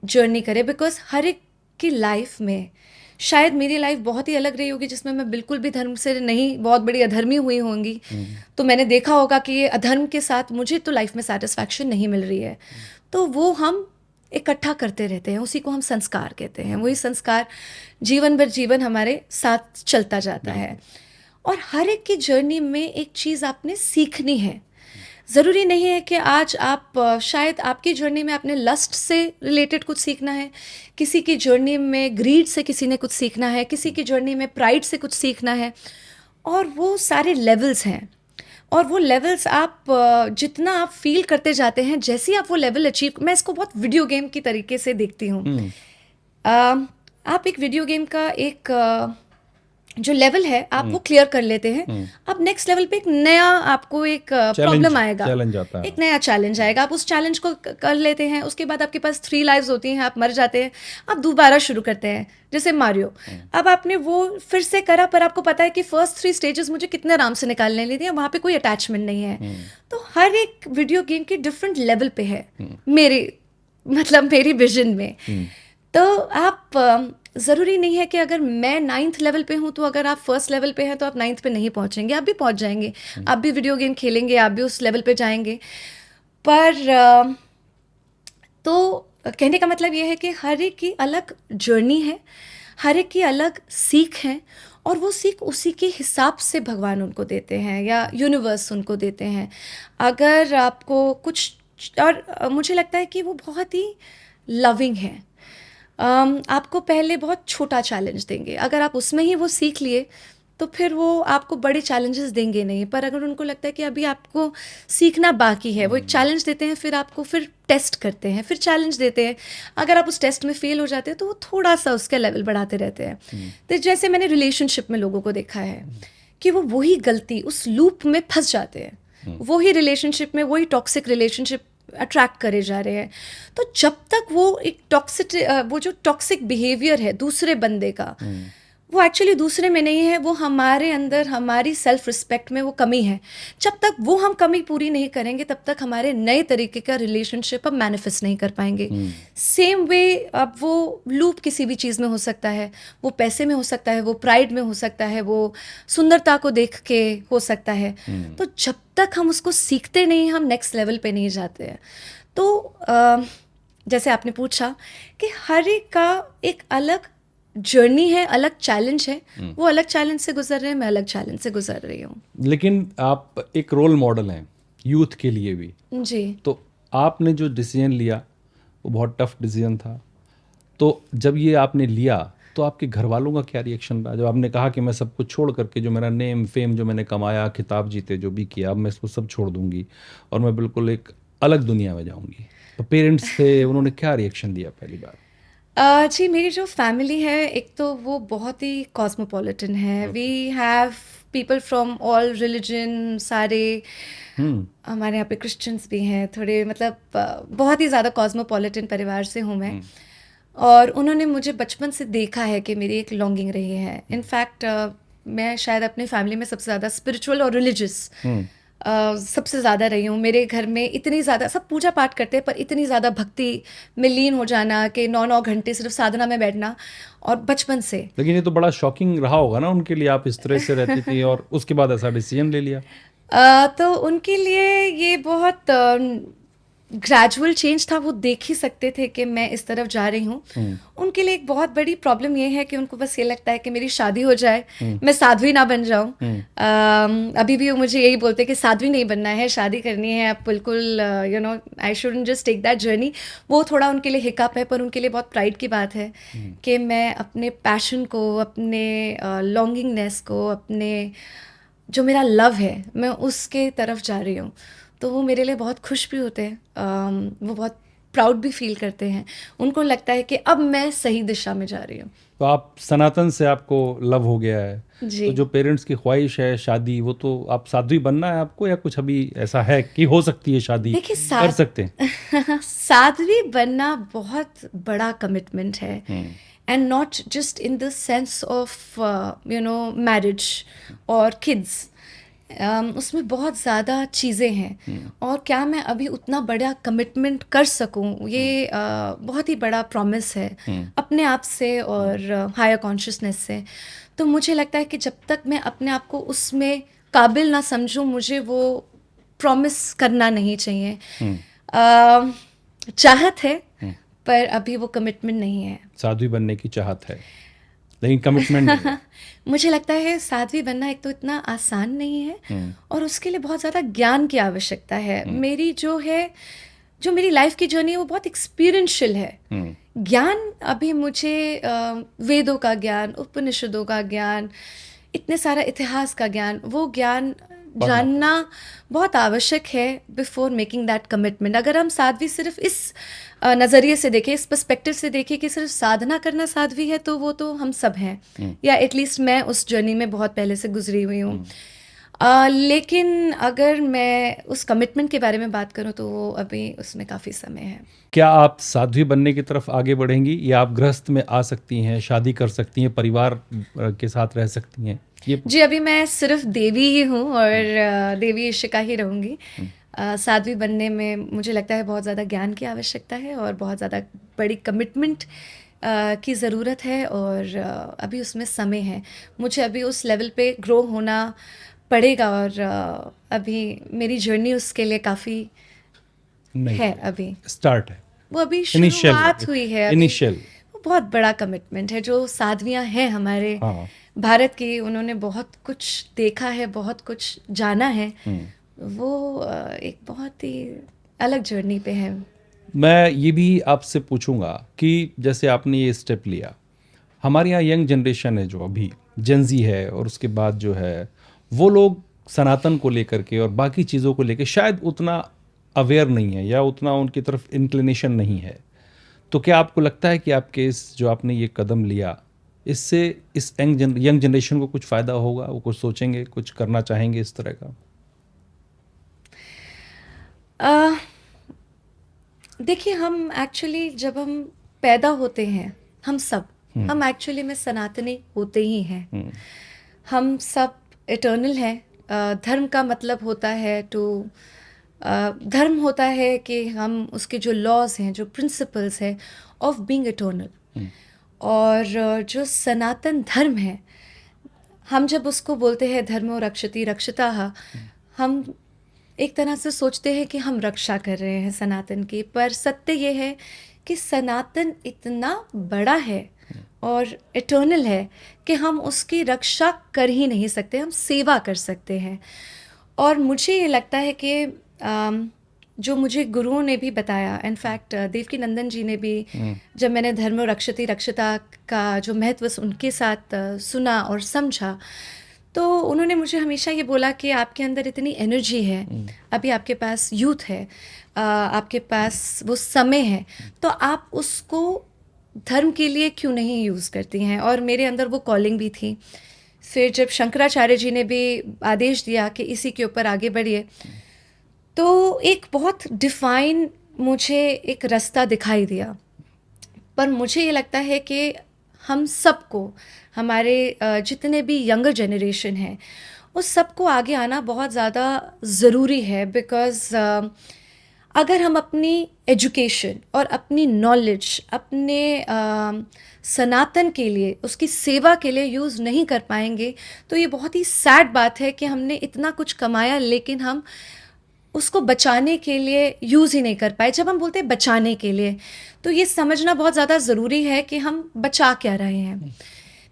जर्नी करे, बिकॉज हर एक की लाइफ में शायद मेरी लाइफ बहुत ही अलग रही होगी, जिसमें मैं बिल्कुल भी धर्म से नहीं, बहुत बड़ी अधर्मी हुई होंगी। तो मैंने देखा होगा कि ये अधर्म के साथ मुझे तो लाइफ में सेटिस्फैक्शन नहीं मिल रही है। तो वो हम इकट्ठा करते रहते हैं, उसी को हम संस्कार कहते हैं। वही संस्कार जीवन भर जीवन हमारे साथ चलता जाता है। और हर एक की जर्नी में एक चीज़ आपने सीखनी है। ज़रूरी नहीं है कि आज आप शायद आपकी जर्नी में आपने लस्ट से रिलेटेड कुछ सीखना है, किसी की जर्नी में ग्रीड से किसी ने कुछ सीखना है, किसी की जर्नी में प्राइड से कुछ सीखना है। और वो सारे लेवल्स हैं, और वो लेवल्स आप जितना आप फील करते जाते हैं, जैसे ही आप वो लेवल अचीव, मैं इसको बहुत वीडियो गेम की तरीके से देखती हूँ। आप एक वीडियो गेम का एक जो लेवल है आप वो क्लियर कर लेते हैं, अब नेक्स्ट लेवल पे एक नया आपको एक प्रॉब्लम आएगा, चैलेंज आता है, एक नया चैलेंज आएगा, आप उस चैलेंज को कर लेते हैं, उसके बाद आपके पास 3 लाइव्स होती हैं, आप मर जाते हैं, आप दोबारा शुरू करते हैं, जैसे मारियो। अब आपने वो फिर से करा, पर आपको पता है कि फर्स्ट 3 स्टेजेस मुझे कितने आराम से निकालने लिए थे, वहाँ पे कोई अटैचमेंट नहीं है। तो हर एक वीडियो गेम की डिफरेंट लेवल पे है मेरी विजन में। तो आप ज़रूरी नहीं है कि अगर मैं 9th लेवल पे हूँ तो अगर आप फर्स्ट लेवल पे हैं तो आप 9th पे नहीं पहुँचेंगे, आप भी पहुँच जाएंगे, आप भी वीडियो गेम खेलेंगे, आप भी उस लेवल पे जाएंगे। पर तो कहने का मतलब ये है कि हर एक की अलग जर्नी है, हर एक की अलग सीख है, और वो सीख उसी के हिसाब से भगवान उनको देते हैं या यूनिवर्स उनको देते हैं। अगर आपको कुछ, और मुझे लगता है कि वो बहुत ही लविंग है। आपको पहले बहुत छोटा चैलेंज देंगे, अगर आप उसमें ही वो सीख लिए तो फिर वो आपको बड़े चैलेंजेस देंगे नहीं। पर अगर उनको लगता है कि अभी आपको सीखना बाकी है, वो एक चैलेंज देते हैं, फिर आपको फिर टेस्ट करते हैं, फिर चैलेंज देते हैं। अगर आप उस टेस्ट में फेल हो जाते हैं तो वो थोड़ा सा उसका लेवल बढ़ाते रहते हैं। तो जैसे मैंने रिलेशनशिप में लोगों को देखा है कि वो वही गलती, उस लूप में फंस जाते हैं, वही रिलेशनशिप में, वही टॉक्सिक रिलेशनशिप अट्रैक्ट करे जा रहे हैं। तो जब तक वो एक वो जो टॉक्सिक बिहेवियर है दूसरे बंदे का, वो एक्चुअली दूसरे में नहीं है, वो हमारे अंदर, हमारी सेल्फ रिस्पेक्ट में वो कमी है। जब तक वो हम कमी पूरी नहीं करेंगे तब तक हमारे नए तरीके का रिलेशनशिप हम मैनिफेस्ट नहीं कर पाएंगे। सेम वे अब वो लूप किसी भी चीज़ में हो सकता है, वो पैसे में हो सकता है, वो प्राइड में हो सकता है, वो सुंदरता को देख के हो सकता है। तो जब तक हम उसको सीखते नहीं, हम नेक्स्ट लेवल पे नहीं जाते हैं। तो जैसे आपने पूछा कि हर एक का एक अलग जर्नी है, अलग चैलेंज है, वो अलग चैलेंज से गुजर रहे हैं, मैं अलग चैलेंज से गुजर रही हूँ। लेकिन आप एक रोल मॉडल हैं यूथ के लिए भी जी। तो आपने जो डिसीजन लिया वो बहुत टफ डिसीजन था। तो जब ये आपने लिया तो आपके घर वालों का क्या रिएक्शन रहा? जब आपने कहा कि मैं सब कुछ छोड़ करके, जो मेरा नेम फेम जो मैंने कमाया, खिताब जीते, जो भी किया, अब मैं इसको सब छोड़ दूंगी और मैं बिल्कुल एक अलग दुनिया में जाऊंगी, तो पेरेंट्स थे, उन्होंने क्या रिएक्शन दिया पहली बार? जी, मेरी जो फैमिली है, एक तो वो बहुत ही कॉस्मोपॉलिटन है। We have people from all religion, सारे हमारे यहाँ पे क्रिश्चियंस भी हैं, थोड़े मतलब बहुत ही ज़्यादा कॉस्मोपॉलिटन परिवार से हूँ मैं। और उन्होंने मुझे बचपन से देखा है कि मेरी एक लॉन्गिंग रही है। इनफैक्ट मैं शायद अपनी फैमिली में सबसे ज़्यादा स्पिरिचुअल और रिलीजियस सबसे ज़्यादा रही हूँ। मेरे घर में इतनी ज़्यादा, सब पूजा पाठ करते हैं, पर इतनी ज़्यादा भक्ति में लीन हो जाना कि 9-9 घंटे सिर्फ साधना में बैठना, और बचपन से। लेकिन ये तो बड़ा शॉकिंग रहा होगा ना उनके लिए, आप इस तरह से रहती थी और उसके बाद ऐसा डिसीजन ले लिया। तो उनके लिए ये बहुत ग्रेजुअल चेंज था, वो देख ही सकते थे कि मैं इस तरफ जा रही हूँ। उनके लिए एक बहुत बड़ी प्रॉब्लम ये है कि उनको बस ये लगता है कि मेरी शादी हो जाए, मैं साध्वी ना बन जाऊँ। अभी भी वो मुझे यही बोलते हैं कि साध्वी नहीं बनना है, शादी करनी है, आप बिल्कुल I shouldn't just take that journey. वो थोड़ा उनके लिए हिकअप है, पर उनके लिए बहुत प्राइड की बात है कि मैं अपने पैशन को, अपने लॉन्गिंगनेस को, अपने जो मेरा लव है, मैं उसके तरफ जा रही हूँ। तो वो मेरे लिए बहुत खुश भी होते हैं, वो बहुत प्राउड भी फील करते हैं। उनको लगता है कि अब मैं सही दिशा में जा रही हूँ। तो आप सनातन से आपको लव हो गया है, जी। तो जो पेरेंट्स की ख्वाहिश है शादी, वो तो आप साध्वी बनना है आपको, या कुछ अभी ऐसा है कि हो सकती है शादी, देखिए, कर सकते हैं? साध्वी बनना बहुत बड़ा कमिटमेंट है, and not just in the sense of marriage और किड्स। उसमें बहुत ज़्यादा चीज़ें हैं, और क्या मैं अभी उतना बड़ा कमिटमेंट कर सकूं, ये बहुत ही बड़ा प्रॉमिस है अपने आप से और हायर कॉन्शियसनेस से। तो मुझे लगता है कि जब तक मैं अपने आप को उसमें काबिल ना समझूं, मुझे वो प्रॉमिस करना नहीं चाहिए। चाहत है, पर अभी वो कमिटमेंट नहीं है। साध्वी बनने की चाहत है लेकिन कमिटमेंट नहीं है। मुझे लगता है साध्वी बनना एक तो इतना आसान नहीं है और उसके लिए बहुत ज़्यादा ज्ञान की आवश्यकता है। जो मेरी लाइफ की जर्नी है वो बहुत एक्सपीरियंशियल है। ज्ञान अभी मुझे वेदों का ज्ञान, उपनिषदों का ज्ञान, इतने सारा इतिहास का ज्ञान, वो ज्ञान जानना बहुत आवश्यक है बिफोर मेकिंग दैट कमिटमेंट। अगर हम साध्वी सिर्फ इस नज़रिए से देखें, इस पर्सपेक्टिव से देखें कि सिर्फ साधना करना साध्वी है, तो वो तो हम सब हैं, या एटलीस्ट मैं उस जर्नी में बहुत पहले से गुजरी हुई हूँ। लेकिन अगर मैं उस कमिटमेंट के बारे में बात करूं तो वो अभी उसमें काफ़ी समय है। क्या आप साध्वी बनने की तरफ आगे बढ़ेंगी या आप गृहस्थ में आ सकती हैं, शादी कर सकती हैं, परिवार के साथ रह सकती हैं? जी, अभी मैं सिर्फ देवी ही हूँ और देवी इशिका ही रहूँगी। साध्वी बनने में मुझे लगता है बहुत ज़्यादा ज्ञान की आवश्यकता है और बहुत ज़्यादा बड़ी कमिटमेंट की ज़रूरत है और अभी उसमें समय है। मुझे अभी उस लेवल पे ग्रो होना पड़ेगा और अभी मेरी जर्नी उसके लिए काफ़ी है। अभी स्टार्ट है, वो अभी शुरुआत हुई है। इनिशियल वो बहुत बड़ा कमिटमेंट है। जो साध्वियाँ हैं हमारे भारत की, उन्होंने बहुत कुछ देखा है, बहुत कुछ जाना है। वो एक बहुत ही अलग जर्नी पे है। मैं ये भी आपसे पूछूंगा कि जैसे आपने ये स्टेप लिया, हमारे यहाँ यंग जनरेशन है जो अभी जेंजी है और उसके बाद जो है वो लोग सनातन को लेकर के और बाकी चीज़ों को लेकर शायद उतना अवेयर नहीं है या उतना उनकी तरफ इंक्लिनेशन नहीं है। तो क्या आपको लगता है कि आपके इस जो आपने ये कदम लिया, इससे इस यंग जनरेशन को कुछ फ़ायदा होगा? वो कुछ सोचेंगे, कुछ करना चाहेंगे इस तरह का? देखिए, हम एक्चुअली जब हम पैदा होते हैं, हम एक्चुअली में सनातनी होते ही हैं। हम सब इटर्नल हैं। धर्म का मतलब होता है धर्म होता है कि हम उसके जो लॉज हैं, जो प्रिंसिपल्स हैं ऑफ बीइंग इटर्नल, और जो सनातन धर्म है, हम जब उसको बोलते हैं धर्मो रक्षति रक्षिताः, हम एक तरह से सोचते हैं कि हम रक्षा कर रहे हैं सनातन की, पर सत्य ये है कि सनातन इतना बड़ा है और इटर्नल है कि हम उसकी रक्षा कर ही नहीं सकते, हम सेवा कर सकते हैं। और मुझे ये लगता है कि जो मुझे गुरुओं ने भी बताया, इनफैक्ट देवकी नंदन जी ने भी, जब मैंने धर्मो रक्षति रक्षिता का जो महत्व उनके साथ सुना और समझा, तो उन्होंने मुझे हमेशा ये बोला कि आपके अंदर इतनी एनर्जी है, अभी आपके पास यूथ है, आपके पास वो समय है, तो आप उसको धर्म के लिए क्यों नहीं यूज़ करती हैं। और मेरे अंदर वो कॉलिंग भी थी। फिर जब शंकराचार्य जी ने भी आदेश दिया कि इसी के ऊपर आगे बढ़िए, तो एक बहुत डिफाइन मुझे एक रास्ता दिखाई दिया। पर मुझे ये लगता है कि हम सबको, हमारे जितने भी यंगर जनरेशन हैं, उस सबको आगे आना बहुत ज़्यादा ज़रूरी है। बिकॉज़ अगर हम अपनी एजुकेशन और अपनी नॉलेज अपने सनातन के लिए, उसकी सेवा के लिए यूज़ नहीं कर पाएंगे, तो ये बहुत ही सैड बात है कि हमने इतना कुछ कमाया लेकिन हम उसको बचाने के लिए यूज़ ही नहीं कर पाए। जब हम बोलते हैं बचाने के लिए, तो ये समझना बहुत ज़्यादा ज़रूरी है कि हम बचा क्या रहे हैं।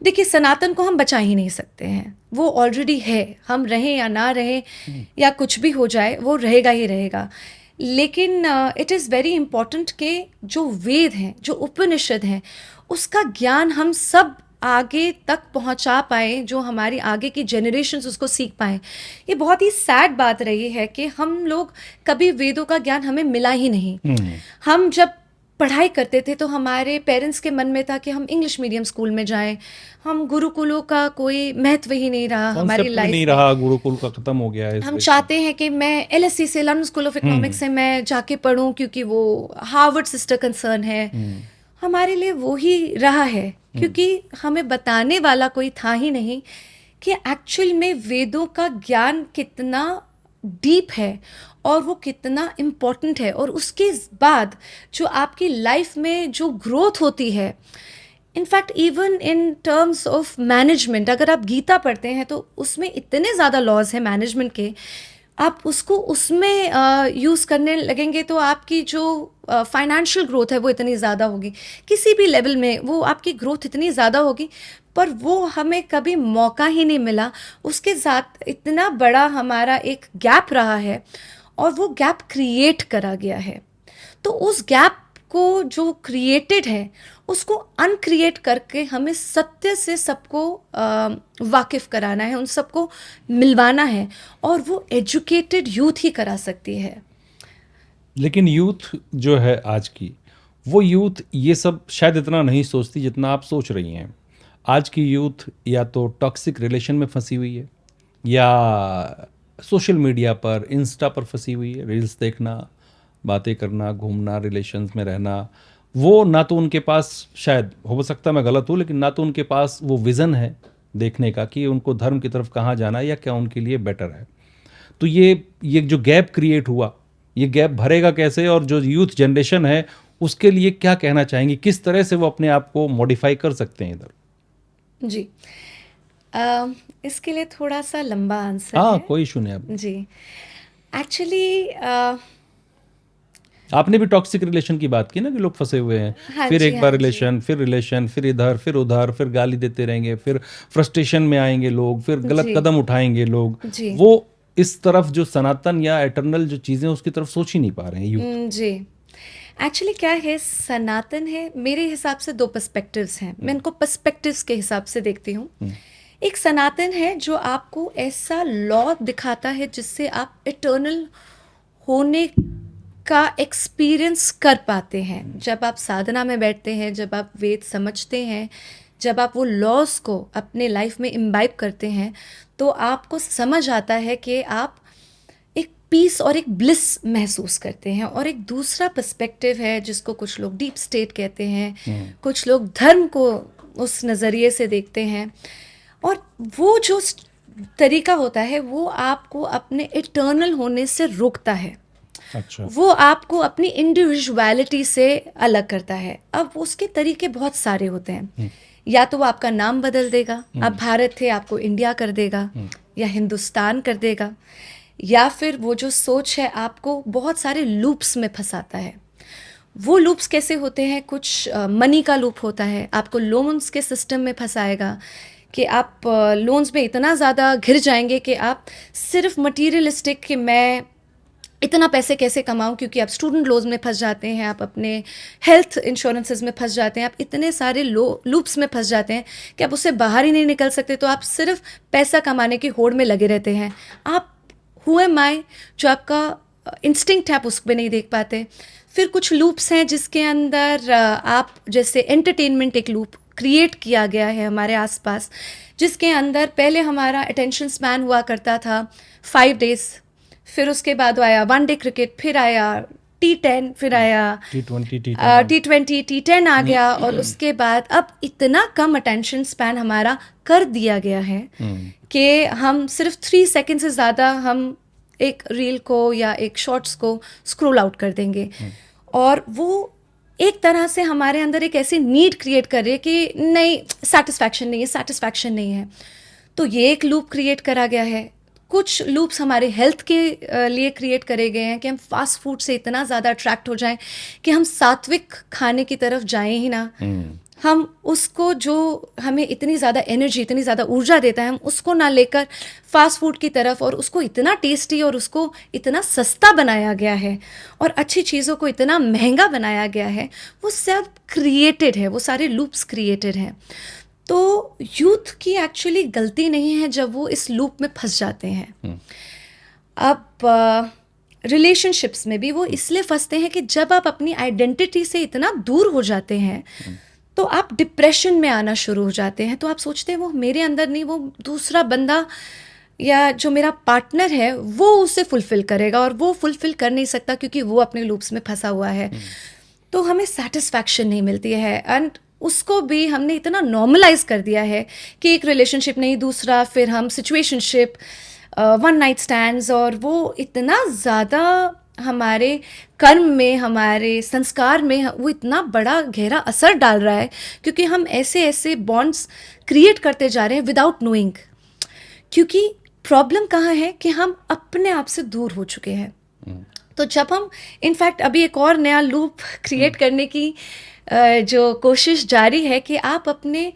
देखिए, सनातन को हम बचा ही नहीं सकते हैं, वो ऑलरेडी है। हम रहें या ना रहें या कुछ भी हो जाए, वो रहेगा ही रहेगा। लेकिन इट इज़ वेरी इम्पॉर्टेंट कि जो वेद हैं, जो उपनिषद हैं, उसका ज्ञान हम सब आगे तक पहुंचा पाएँ, जो हमारी आगे की जनरेशन्स उसको सीख पाएँ। ये बहुत ही सैड बात रही है कि हम लोग कभी वेदों का ज्ञान हमें मिला ही नहीं। हम जब पढ़ाई करते थे तो हमारे पेरेंट्स के मन में था कि हम इंग्लिश मीडियम स्कूल में जाएं, हम गुरुकुलों का कोई महत्व ही नहीं रहा हमारी लाइफ नहीं रहा, गुरुकुल का खत्म हो गया है। हम चाहते हैं कि मैं LSE से, लंदन स्कूल ऑफ इकोनॉमिक्स से मैं जाके पढूं क्योंकि वो हार्वर्ड सिस्टर कंसर्न है। हमारे लिए वो ही रहा है क्योंकि हमें बताने वाला कोई था ही नहीं कि एक्चुअल में वेदों का ज्ञान कितना डीप है और वो कितना इम्पोर्टेंट है। और उसके बाद जो आपकी लाइफ में जो ग्रोथ होती है, in fact even in terms of management, अगर आप गीता पढ़ते हैं तो उसमें इतने ज़्यादा लॉज हैं मैनेजमेंट के। आप उसको उसमें यूज़ करने लगेंगे तो आपकी जो फाइनेंशियल ग्रोथ है वो इतनी ज़्यादा होगी, किसी भी लेवल में वो आपकी ग्रोथ इतनी ज़्यादा होगी, पर वो हमें कभी मौका ही नहीं मिला। उसके साथ इतना बड़ा हमारा एक गैप रहा है और वो गैप क्रिएट करा गया है। तो उस गैप को जो क्रिएटेड है उसको अनक्रिएट करके हमें सत्य से सबको वाकिफ कराना है, उन सबको मिलवाना है, और वो एजुकेटेड यूथ ही करा सकती है। लेकिन यूथ जो है आज की, वो यूथ ये सब शायद इतना नहीं सोचती जितना आप सोच रही हैं। आज की यूथ या तो टॉक्सिक रिलेशन में फंसी हुई है, या सोशल मीडिया पर, इंस्टा पर फंसी हुई है, रील्स देखना, बातें करना, घूमना, रिलेशंस में रहना। वो ना तो उनके पास, शायद हो सकता है मैं गलत हूँ, लेकिन ना तो उनके पास वो विज़न है देखने का कि उनको धर्म की तरफ कहाँ जाना है या क्या उनके लिए बेटर है। तो ये जो गैप क्रिएट हुआ, ये गैप भरेगा कैसे? और जो यूथ जनरेशन है उसके लिए क्या कहना चाहेंगे, किस तरह से वो अपने आप को मॉडिफाई कर सकते हैं इधर? जी, इसके लिए थोड़ा सा लंबा आंसर हाँ, है। कोई इशू नहीं। आप जी, एक्चुअली आपने भी टॉक्सिक रिलेशन की बात की ना, कि लोग फंसे हुए हैं, हाँ फिर जी, एक बार हाँ जी, रिलेशन, फिर इधर, फिर उधर, फिर गाली देते रहेंगे, फिर फ्रस्ट्रेशन में आएंगे लोग, फिर गलत जी, कदम उठाएंगे लोग। जी, वो इस तरफ जो सनातन या एटर्नल जो चीजें, उसकी तरफ सोच ही नहीं पा रहे हैं यूथ। जी। एक्चुअली क्या है, सनातन है, मेरे हिसाब से दो पर्सपेक्टिव्स हैं, मैं इनको पर्सपेक्टिव्स के हिसाब से देखती हूँ। एक सनातन है जो आपको ऐसा लॉ दिखाता है जिससे आप इटर्नल होने का एक्सपीरियंस कर पाते हैं। जब आप साधना में बैठते हैं, जब आप वेद समझते हैं, जब आप वो लॉज को अपने लाइफ में इम्बाइब करते हैं, तो आपको समझ आता है कि आप एक पीस और एक ब्लिस महसूस करते हैं। और एक दूसरा पर्सपेक्टिव है जिसको कुछ लोग डीप स्टेट कहते हैं, कुछ लोग धर्म को उस नज़रिए से देखते हैं। और वो जो तरीका होता है वो आपको अपने इटर्नल होने से रोकता है, अच्छा। वो आपको अपनी इंडिविजुअलिटी से अलग करता है। अब उसके तरीके बहुत सारे होते हैं, या तो वो आपका नाम बदल देगा, आप भारत थे आपको इंडिया कर देगा, या हिंदुस्तान कर देगा, या फिर वो जो सोच है आपको बहुत सारे लूप्स में फंसाता है। वो लूप्स कैसे होते हैं? कुछ मनी का लूप होता है, आपको लोन्स के सिस्टम में फंसाएगा कि आप लोन्स में इतना ज़्यादा घिर जाएंगे कि आप सिर्फ मटीरियलिस्टिक कि मैं इतना पैसे कैसे कमाऊं, क्योंकि आप स्टूडेंट लोन्स में फंस जाते हैं, आप अपने हेल्थ इंश्योरेंसेस में फंस जाते हैं, आप इतने सारे लूप्स में फंस जाते हैं कि आप उससे बाहर ही नहीं निकल सकते। तो आप सिर्फ पैसा कमाने की होड़ में लगे रहते हैं। आप हु एम आई, जो आपका इंस्टिंक्ट है, आप उस पर नहीं देख पाते। फिर कुछ लूप्स हैं जिसके अंदर आप, जैसे एंटरटेनमेंट एक लूप क्रिएट किया गया है हमारे आसपास, जिसके अंदर पहले हमारा अटेंशन स्पैन हुआ करता था 5 डेज, फिर उसके बाद आया 1 डे क्रिकेट, फिर आया T10, फिर आया T20, T10 आ गया, और उसके बाद अब इतना कम अटेंशन स्पैन हमारा कर दिया गया है कि हम सिर्फ 3 सेकेंड से ज़्यादा हम एक रील को या एक शॉर्ट्स को स्क्रॉल आउट कर देंगे। और वो एक तरह से हमारे अंदर एक ऐसी नीड क्रिएट कर रही है कि नहीं, सेटिस्फैक्शन नहीं है, सेटिस्फैक्शन नहीं है। तो ये एक लूप क्रिएट करा गया है। कुछ लूप्स हमारे हेल्थ के लिए क्रिएट करे गए हैं कि हम फास्ट फूड से इतना ज़्यादा अट्रैक्ट हो जाएं कि हम सात्विक खाने की तरफ जाएं ही ना। हम उसको, जो हमें इतनी ज़्यादा एनर्जी, इतनी ज़्यादा ऊर्जा देता है, हम उसको ना लेकर फास्ट फूड की तरफ, और उसको इतना टेस्टी और उसको इतना सस्ता बनाया गया है और अच्छी चीज़ों को इतना महंगा बनाया गया है। वो सब क्रिएटेड है, वो सारे लूप्स क्रिएटेड हैं। तो यूथ की एक्चुअली गलती नहीं है जब वो इस लूप में फंस जाते हैं। अब रिलेशनशिप्स में भी वो इसलिए फंसते हैं कि जब आप अपनी आइडेंटिटी से इतना दूर हो जाते हैं तो आप डिप्रेशन में आना शुरू हो जाते हैं। तो आप सोचते हैं वो मेरे अंदर नहीं, वो दूसरा बंदा या जो मेरा पार्टनर है वो उसे फुलफिल करेगा, और वो फुलफिल कर नहीं सकता क्योंकि वो अपने लूप्स में फंसा हुआ है। तो हमें सेटिस्फैक्शन नहीं मिलती है, एंड उसको भी हमने इतना नॉर्मलाइज कर दिया है कि एक रिलेशनशिप नहीं, दूसरा, फिर हम सिचुएशनशिप, 1 नाइट स्टैंड्स, और वो इतना ज़्यादा हमारे कर्म में, हमारे संस्कार में वो इतना बड़ा गहरा असर डाल रहा है, क्योंकि हम ऐसे ऐसे बॉन्ड्स क्रिएट करते जा रहे हैं विदाउट नोइंग। क्योंकि प्रॉब्लम कहाँ है कि हम अपने आप से दूर हो चुके हैं। तो जब हम इनफैक्ट अभी एक और नया लूप क्रिएट करने की जो कोशिश जारी है कि आप अपने,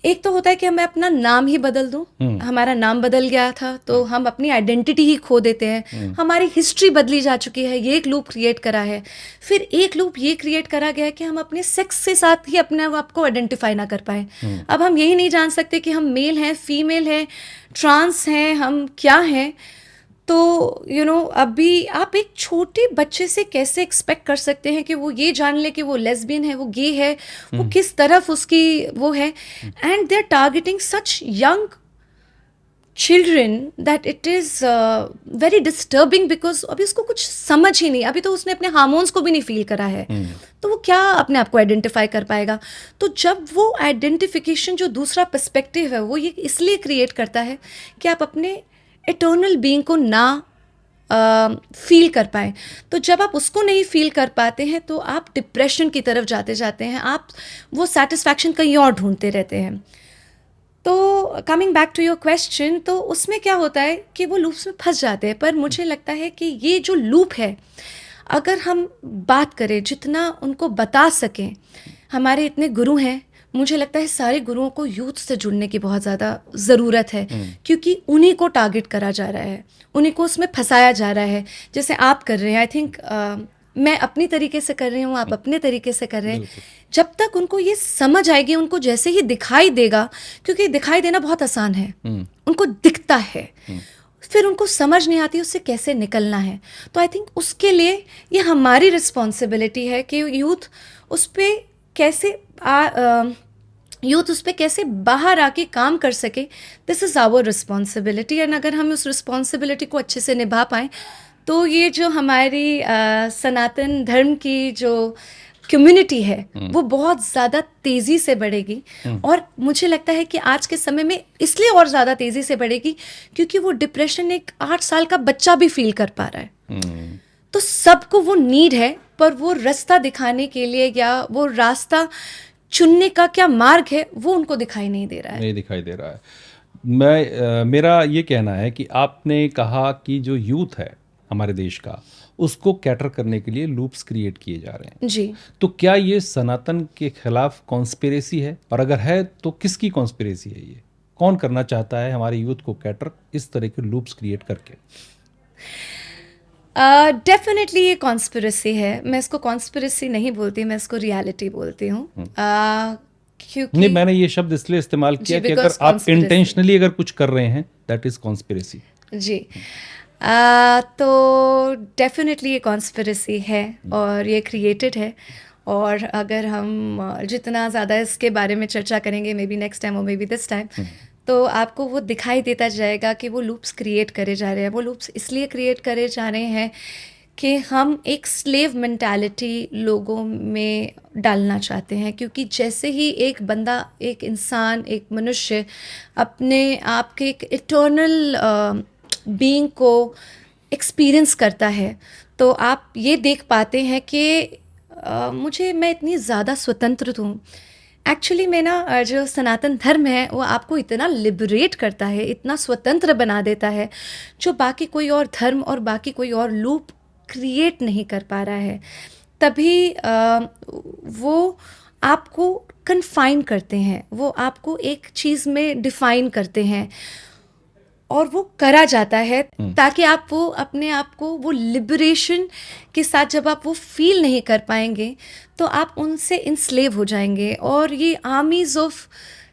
एक तो होता है कि मैं अपना नाम ही बदल दूं, हमारा नाम बदल गया था तो हम अपनी आइडेंटिटी ही खो देते हैं, हमारी हिस्ट्री बदली जा चुकी है, ये एक लूप क्रिएट करा है। फिर एक लूप ये क्रिएट करा गया है कि हम अपने सेक्स के साथ ही अपने आप को आइडेंटिफाई ना कर पाए। अब हम यही नहीं जान सकते कि हम मेल हैं, फीमेल हैं, ट्रांस हैं, हम क्या हैं। तो अभी आप एक छोटे बच्चे से कैसे एक्सपेक्ट कर सकते हैं कि वो ये जान ले कि वो लेस्बियन है, वो गे है, वो किस तरफ उसकी वो है। And they are targeting such young children that it is very disturbing, because अभी उसको कुछ समझ ही नहीं, अभी तो उसने अपने हार्मोन्स को भी नहीं फील करा है। तो वो क्या अपने आप को आइडेंटिफाई कर पाएगा। तो जब वो आइडेंटिफिकेशन, जो दूसरा पर्सपेक्टिव है, वो ये इसलिए क्रिएट करता है कि आप अपने इटर्नल बीइंग को ना फील कर पाए। तो जब आप उसको नहीं फील कर पाते हैं तो आप डिप्रेशन की तरफ जाते जाते हैं, आप वो सेटिस्फैक्शन कहीं और ढूंढते रहते हैं। तो coming back to your question, तो उसमें क्या होता है कि वो लूप्स में फंस जाते हैं। पर मुझे लगता है कि ये जो लूप है, अगर हम बात करें, जितना उनको बता सकें, हमारे इतने गुरु हैं, मुझे लगता है सारे गुरुओं को यूथ से जुड़ने की बहुत ज़्यादा ज़रूरत है, क्योंकि उन्हीं को टारगेट करा जा रहा है, उन्हीं को उसमें फंसाया जा रहा है। जैसे आप कर रहे हैं, आई थिंक मैं अपनी तरीके से कर रही हूँ, आप अपने तरीके से कर रहे हैं। जब तक उनको ये समझ आएगी, उनको जैसे ही दिखाई देगा, क्योंकि दिखाई देना बहुत आसान है, उनको दिखता है, फिर उनको समझ नहीं आती उससे कैसे निकलना है। तो आई थिंक उसके लिए ये हमारी रिस्पॉन्सिबिलिटी है कि यूथ उस पर कैसे बाहर आके काम कर सके। This is our responsibility. And अगर हम उस रिस्पॉन्सिबिलिटी को अच्छे से निभा पाएँ तो ये जो हमारी सनातन धर्म की जो कम्युनिटी है वो बहुत ज़्यादा तेज़ी से बढ़ेगी। और मुझे लगता है कि आज के समय में इसलिए और ज़्यादा तेज़ी से बढ़ेगी क्योंकि वो डिप्रेशन एक 8 साल का बच्चा भी फील कर पा रहा है। तो सबको वो नीड है, पर वो रास्ता दिखाने के लिए या वो रास्ता चुनने का क्या मार्ग है, वो उनको दिखाई नहीं दे रहा है। नहीं दिखाई दे रहा है। मेरा ये कहना है कि आपने कहा कि जो यूथ है हमारे देश का, उसको कैटर करने के लिए लूप्स क्रिएट किए जा रहे हैं जी। तो क्या ये सनातन के खिलाफ कॉन्स्पिरेसी है, और अगर है तो किसकी कॉन्स्पिरेसी है? ये कौन करना चाहता है हमारे यूथ को कैटर इस तरह के लूप्स क्रिएट करके? डेफिनेटली ये कॉन्स्पिरेसी है। मैं इसको कॉन्स्पिरेसी नहीं बोलती, मैं इसको रियलिटी बोलती हूँ। क्योंकि नहीं, मैंने ये शब्द इसलिए इस्तेमाल किया कि अगर आप इंटेंशनली अगर कुछ कर रहे हैं, दैट इज कॉन्स्पिरेसी। जी। तो डेफिनेटली ये कॉन्स्पिरेसी है और ये क्रिएटेड है। और अगर हम जितना ज़्यादा इसके बारे में चर्चा करेंगे, मे बी नेक्स्ट टाइम और मे बी दिस टाइम, तो आपको वो दिखाई देता जाएगा कि वो लूप्स क्रिएट करे जा रहे हैं। वो लूप्स इसलिए क्रिएट करे जा रहे हैं कि हम एक स्लेव मेंटालिटी लोगों में डालना चाहते हैं। क्योंकि जैसे ही एक बंदा, एक इंसान, एक मनुष्य अपने आप के एक इटर्नल बीइंग को एक्सपीरियंस करता है, तो आप ये देख पाते हैं कि मैं इतनी ज़्यादा स्वतंत्र हूँ। एक्चुअली में ना, जो सनातन धर्म है वो आपको इतना लिबरेट करता है, इतना स्वतंत्र बना देता है, जो बाकी कोई और धर्म और बाकी कोई और लूप क्रिएट नहीं कर पा रहा है। तभी वो आपको कन्फाइन करते हैं, वो आपको एक चीज़ में डिफाइन करते हैं, और वो करा जाता है ताकि आप वो अपने आप को वो लिबरेशन के साथ जब आप वो फील नहीं कर पाएंगे तो आप उनसे इंस्लेव हो जाएंगे। और ये आर्मीज ऑफ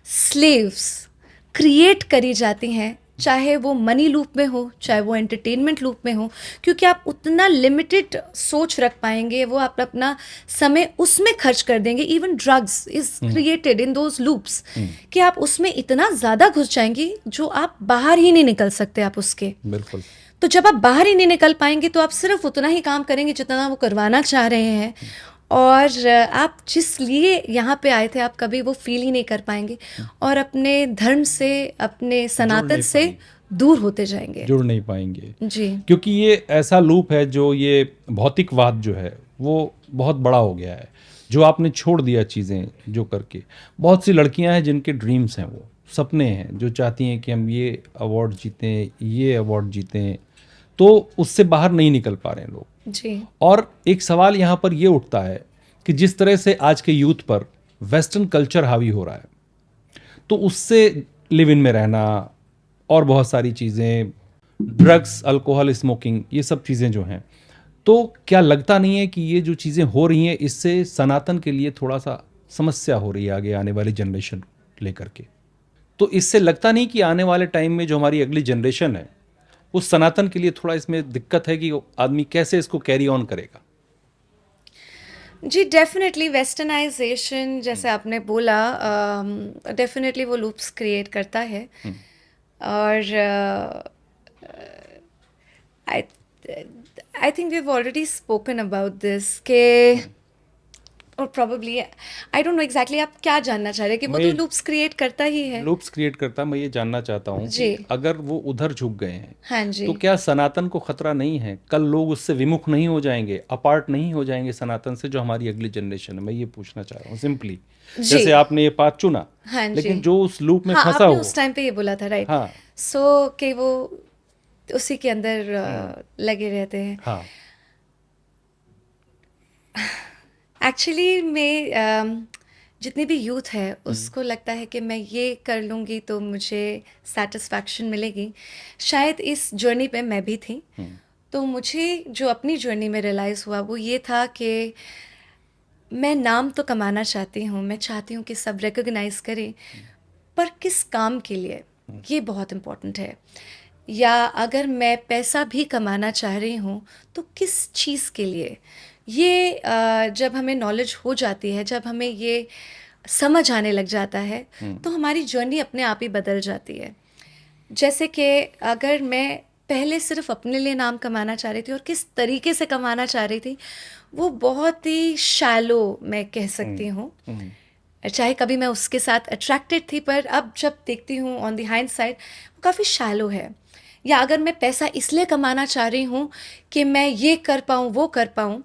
स्लेव्स क्रिएट करी जाती हैं, चाहे वो मनी लूप में हो, चाहे वो एंटरटेनमेंट लूप में हो, क्योंकि आप उतना लिमिटेड सोच रख पाएंगे, वो आप अपना समय उसमें खर्च कर देंगे। Even drugs is created in those loops, कि आप उसमें इतना ज़्यादा घुस जाएंगे जो आप बाहर ही नहीं निकल सकते आप उसके। बिल्कुल। तो जब आप बाहर ही नहीं निकल पाएंगे तो आप सिर्फ उतना ही काम करेंगे जितना वो करवाना चाह रहे हैं, और आप जिस लिए यहाँ पे आए थे आप कभी वो फील ही नहीं कर पाएंगे, और अपने धर्म से, अपने सनातन से दूर होते जाएंगे, जुड़ नहीं पाएंगे। जी। क्योंकि ये ऐसा लूप है जो ये भौतिकवाद जो है वो बहुत बड़ा हो गया है, जो आपने छोड़ दिया चीज़ें जो करके। बहुत सी लड़कियां हैं जिनके ड्रीम्स हैं, वो सपने हैं, जो चाहती हैं कि हम ये अवार्ड जीतें, ये अवार्ड जीतें, तो उससे बाहर नहीं निकल पा रहे हैं लोग। जी। और एक सवाल यहाँ पर ये उठता है कि जिस तरह से आज के यूथ पर वेस्टर्न कल्चर हावी हो रहा है, तो उससे लिव इन में रहना और बहुत सारी चीज़ें, ड्रग्स, अल्कोहल, स्मोकिंग, ये सब चीज़ें जो हैं, तो क्या लगता नहीं है कि ये जो चीज़ें हो रही हैं इससे सनातन के लिए थोड़ा सा समस्या हो रही है आगे आने वाली जनरेशन लेकर के? तो इससे लगता नहीं कि आने वाले टाइम में जो हमारी अगली जनरेशन है, उस सनातन के लिए थोड़ा इसमें दिक्कत है कि आदमी कैसे इसको कैरी ऑन करेगा? जी, डेफ़िनेटली वेस्टर्नाइज़ेशन जैसे आपने बोला, डेफ़िनेटली वो लूप्स क्रिएट करता है। और I I think we have already spoken about this के, और probably I don't know exactly आप क्या जानना चाह रहे हैं कि वो मैं तो लूप्स क्रिएट करता ही है। लूप्स क्रिएट करता, मैं ये जानना चाहता हूँ जी। कि अगर वो उधर झुक गए हैं, हाँ जी। तो क्या सनातन को खतरा नहीं है? कल लोग उससे विमुख नहीं हो जाएंगे, अपार्ट नहीं हो जाएंगे सनातन से, जो हमारी अगली जनरेशन है? मैं ये पूछना चाह रहा हूँ सिंपली। जी। जैसे आपने ये पाथ चुना, हाँ जी। लेकिन जो उस लूप में हाँ, फंसा आपने हो, उस टाइम पे ये बोला था, राइट? हाँ सो कि वो उसी के अंदर लगे रहते हैं। हाँ एक्चुअली में जितनी भी यूथ है उसको लगता है कि मैं ये कर लूँगी तो मुझे सेटिस्फैक्शन मिलेगी। शायद इस जर्नी पे मैं भी थी। तो मुझे जो अपनी जर्नी में रियलाइज़ हुआ वो ये था कि मैं नाम तो कमाना चाहती हूँ, मैं चाहती हूँ कि सब रिकॉग्नाइज़ करें, पर किस काम के लिए, ये बहुत इम्पोर्टेंट है। या अगर मैं पैसा भी कमाना चाह रही हूँ तो किस चीज़ के लिए, ये जब हमें नॉलेज हो जाती है, जब हमें ये समझ आने लग जाता है, तो हमारी जर्नी अपने आप ही बदल जाती है। जैसे कि अगर मैं पहले सिर्फ अपने लिए नाम कमाना चाह रही थी और किस तरीके से कमाना चाह रही थी, वो बहुत ही शैलो मैं कह सकती हूँ। चाहे कभी मैं उसके साथ अट्रैक्टेड थी, पर अब जब देखती हूँ ऑन द हाइंड साइड, वो काफ़ी शैलो है। या अगर मैं पैसा इसलिए कमाना चाह रही हूँ कि मैं ये कर पाऊँ, वो कर पाऊँ,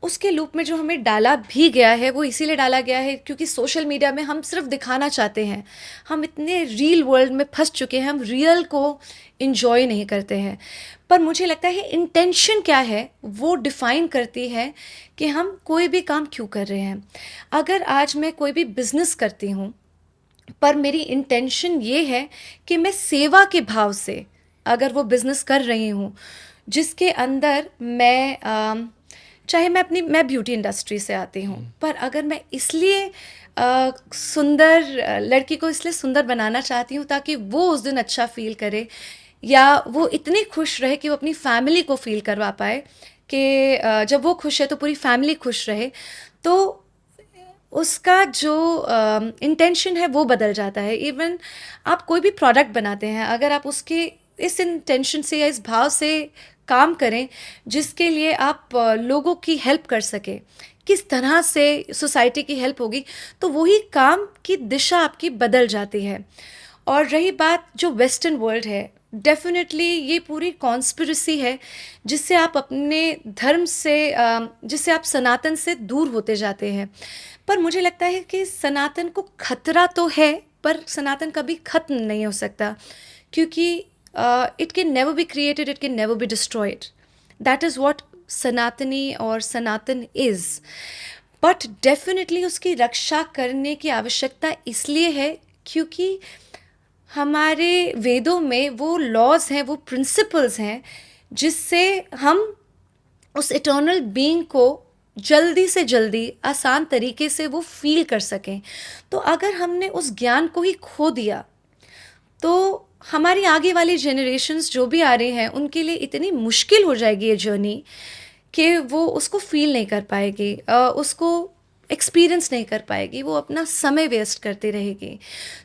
उसके लूप में जो हमें डाला भी गया है वो इसीलिए डाला गया है क्योंकि सोशल मीडिया में हम सिर्फ दिखाना चाहते हैं। हम इतने रियल वर्ल्ड में फंस चुके हैं, हम रियल को इंजॉय नहीं करते हैं। पर मुझे लगता है इंटेंशन क्या है वो डिफ़ाइन करती है कि हम कोई भी काम क्यों कर रहे हैं। अगर आज मैं कोई भी बिज़नेस करती हूँ पर मेरी इंटेंशन ये है कि मैं सेवा के भाव से अगर वो बिज़नेस कर रही हूँ, जिसके अंदर मैं चाहे मैं ब्यूटी इंडस्ट्री से आती हूँ, पर अगर मैं इसलिए सुंदर लड़की को इसलिए सुंदर बनाना चाहती हूँ ताकि वो उस दिन अच्छा फ़ील करे, या वो इतनी खुश रहे कि वो अपनी फैमिली को फ़ील करवा पाए कि जब वो खुश है तो पूरी फैमिली खुश रहे, तो उसका जो इंटेंशन है वो बदल जाता है। इवन आप कोई भी प्रोडक्ट बनाते हैं, अगर आप उसके इस इंटेंशन से या इस भाव से काम करें जिसके लिए आप लोगों की हेल्प कर सके, किस तरह से सोसाइटी की हेल्प होगी, तो वही काम की दिशा आपकी बदल जाती है। और रही बात जो वेस्टर्न वर्ल्ड है, डेफिनेटली ये पूरी कॉन्स्पिरेसी है जिससे आप अपने धर्म से जिससे आप सनातन से दूर होते जाते हैं। पर मुझे लगता है कि सनातन को खतरा तो है, पर सनातन कभी खत्म नहीं हो सकता, क्योंकि it can never be created, it can never be destroyed. That is what सनातनी और सनातन इज़। बट डेफिनेटली उसकी रक्षा करने की आवश्यकता इसलिए है क्योंकि हमारे वेदों में वो लॉज हैं, वो प्रिंसिपल्स हैं जिससे हम उस इटर्नल बीइंग को जल्दी से जल्दी आसान तरीके से वो फील कर सकें। तो अगर हमने उस ज्ञान को ही खो दिया तो हमारी आगे वाली जनरेशन्स जो भी आ रही हैं उनके लिए इतनी मुश्किल हो जाएगी ये जर्नी कि वो उसको फील नहीं कर पाएगी, उसको एक्सपीरियंस नहीं कर पाएगी, वो अपना समय वेस्ट करती रहेगी।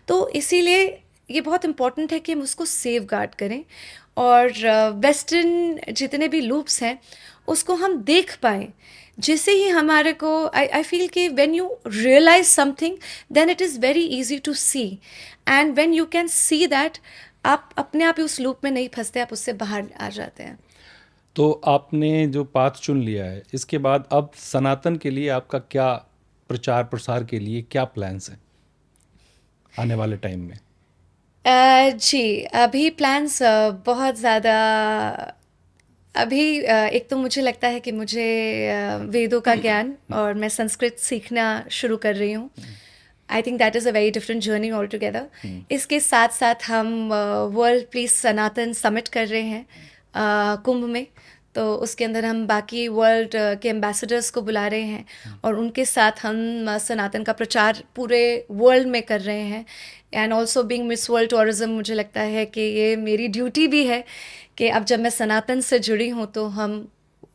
तो इसीलिए ये बहुत इम्पॉर्टेंट है कि हम उसको सेफ गार्ड करें और वेस्टर्न जितने भी लूप्स हैं उसको हम देख पाएँ, जिससे ही हमारे को आई फील कि when you realise something then it is very easy to see, and when you can see that आप अपने आप ही उस लूप में नहीं फंसते, आप उससे बाहर आ जाते हैं। तो आपने जो पाथ चुन लिया है, इसके बाद अब सनातन के लिए आपका क्या प्रचार प्रसार के लिए क्या प्लान्स हैं आने वाले टाइम में? जी, अभी प्लान्स बहुत ज़्यादा अभी एक तो मुझे लगता है कि मुझे वेदों का ज्ञान और मैं संस्कृत सीखना शुरू कर रही हूँ। I think that is a very different journey all together. इसके साथ साथ हम वर्ल्ड पीस सनातन समिट कर रहे हैं कुंभ में। तो उसके अंदर हम बाकी वर्ल्ड के एम्बेसडर्स को बुला रहे हैं और उनके साथ हम सनातन का प्रचार पूरे वर्ल्ड में कर रहे हैं। And also being miss world tourism, मुझे लगता है कि ये मेरी ड्यूटी भी है कि अब जब मैं सनातन से जुड़ी हूँ तो हम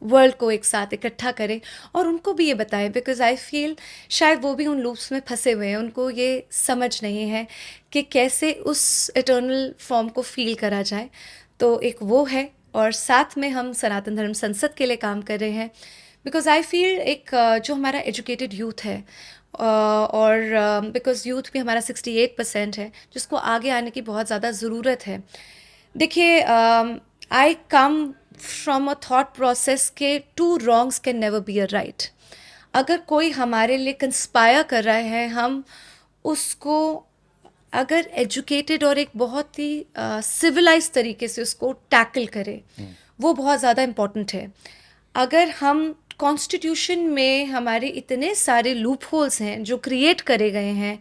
वर्ल्ड को एक साथ इकट्ठा करें और उनको भी ये बताएं, बिकॉज आई फील शायद वो भी उन लूप्स में फंसे हुए हैं, उनको ये समझ नहीं है कि कैसे उस इटर्नल फॉर्म को फील करा जाए। तो एक वो है और साथ में हम सनातन धर्म संसद के लिए काम कर रहे हैं, बिकॉज आई फील एक जो हमारा एजुकेटेड यूथ है और बिकॉज यूथ भी हमारा 68% है, जिसको आगे आने की बहुत ज़्यादा ज़रूरत है। देखिए, I come from a thought process के two wrongs can never be a right. अगर कोई हमारे लिए कंस्पायर कर रहा है, हम उसको अगर एजुकेटेड और एक बहुत ही सिविलाइज तरीके से उसको टैकल करें, वो बहुत ज़्यादा इम्पॉर्टेंट है। अगर हम कॉन्स्टिट्यूशन में हमारे इतने सारे लूप होल्स हैं जो क्रिएट करे गए हैं,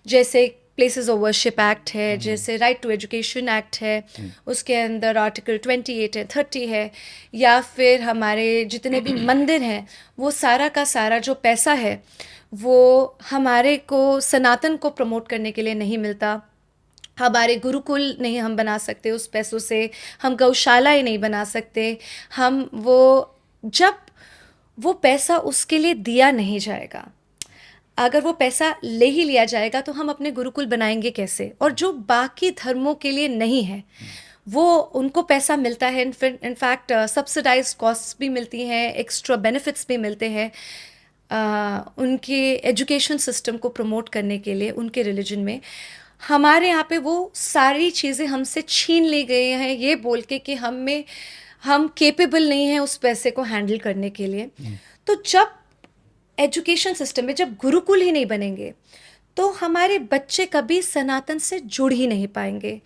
जैसे प्लेसेस ऑफ वर्शिप एक्ट है, जैसे राइट टू एजुकेशन एक्ट है, उसके अंदर आर्टिकल 28 है, 30 है, या फिर हमारे जितने भी मंदिर हैं, वो सारा का सारा जो पैसा है वो हमारे को सनातन को प्रमोट करने के लिए नहीं मिलता। हमारे गुरुकुल नहीं हम बना सकते उस पैसों से, हम गौशालाएं नहीं बना सकते, हम वो जब वो पैसा उसके लिए दिया नहीं जाएगा, अगर वो पैसा ले ही लिया जाएगा तो हम अपने गुरुकुल बनाएंगे कैसे? और जो बाकी धर्मों के लिए नहीं है, वो उनको पैसा मिलता है, इनफैक्ट सब्सिडाइज्ड कॉस्ट भी मिलती हैं, एक्स्ट्रा बेनिफिट्स भी मिलते हैं उनके एजुकेशन सिस्टम को प्रमोट करने के लिए उनके रिलीजन में। हमारे यहाँ पे वो सारी चीज़ें हमसे छीन ली गई हैं, ये बोल के कि हम केपेबल नहीं हैं उस पैसे को हैंडल करने के लिए। तो जब एजुकेशन सिस्टम में जब गुरुकुल ही नहीं बनेंगे तो हमारे बच्चे कभी सनातन से जुड़ ही नहीं पाएंगे।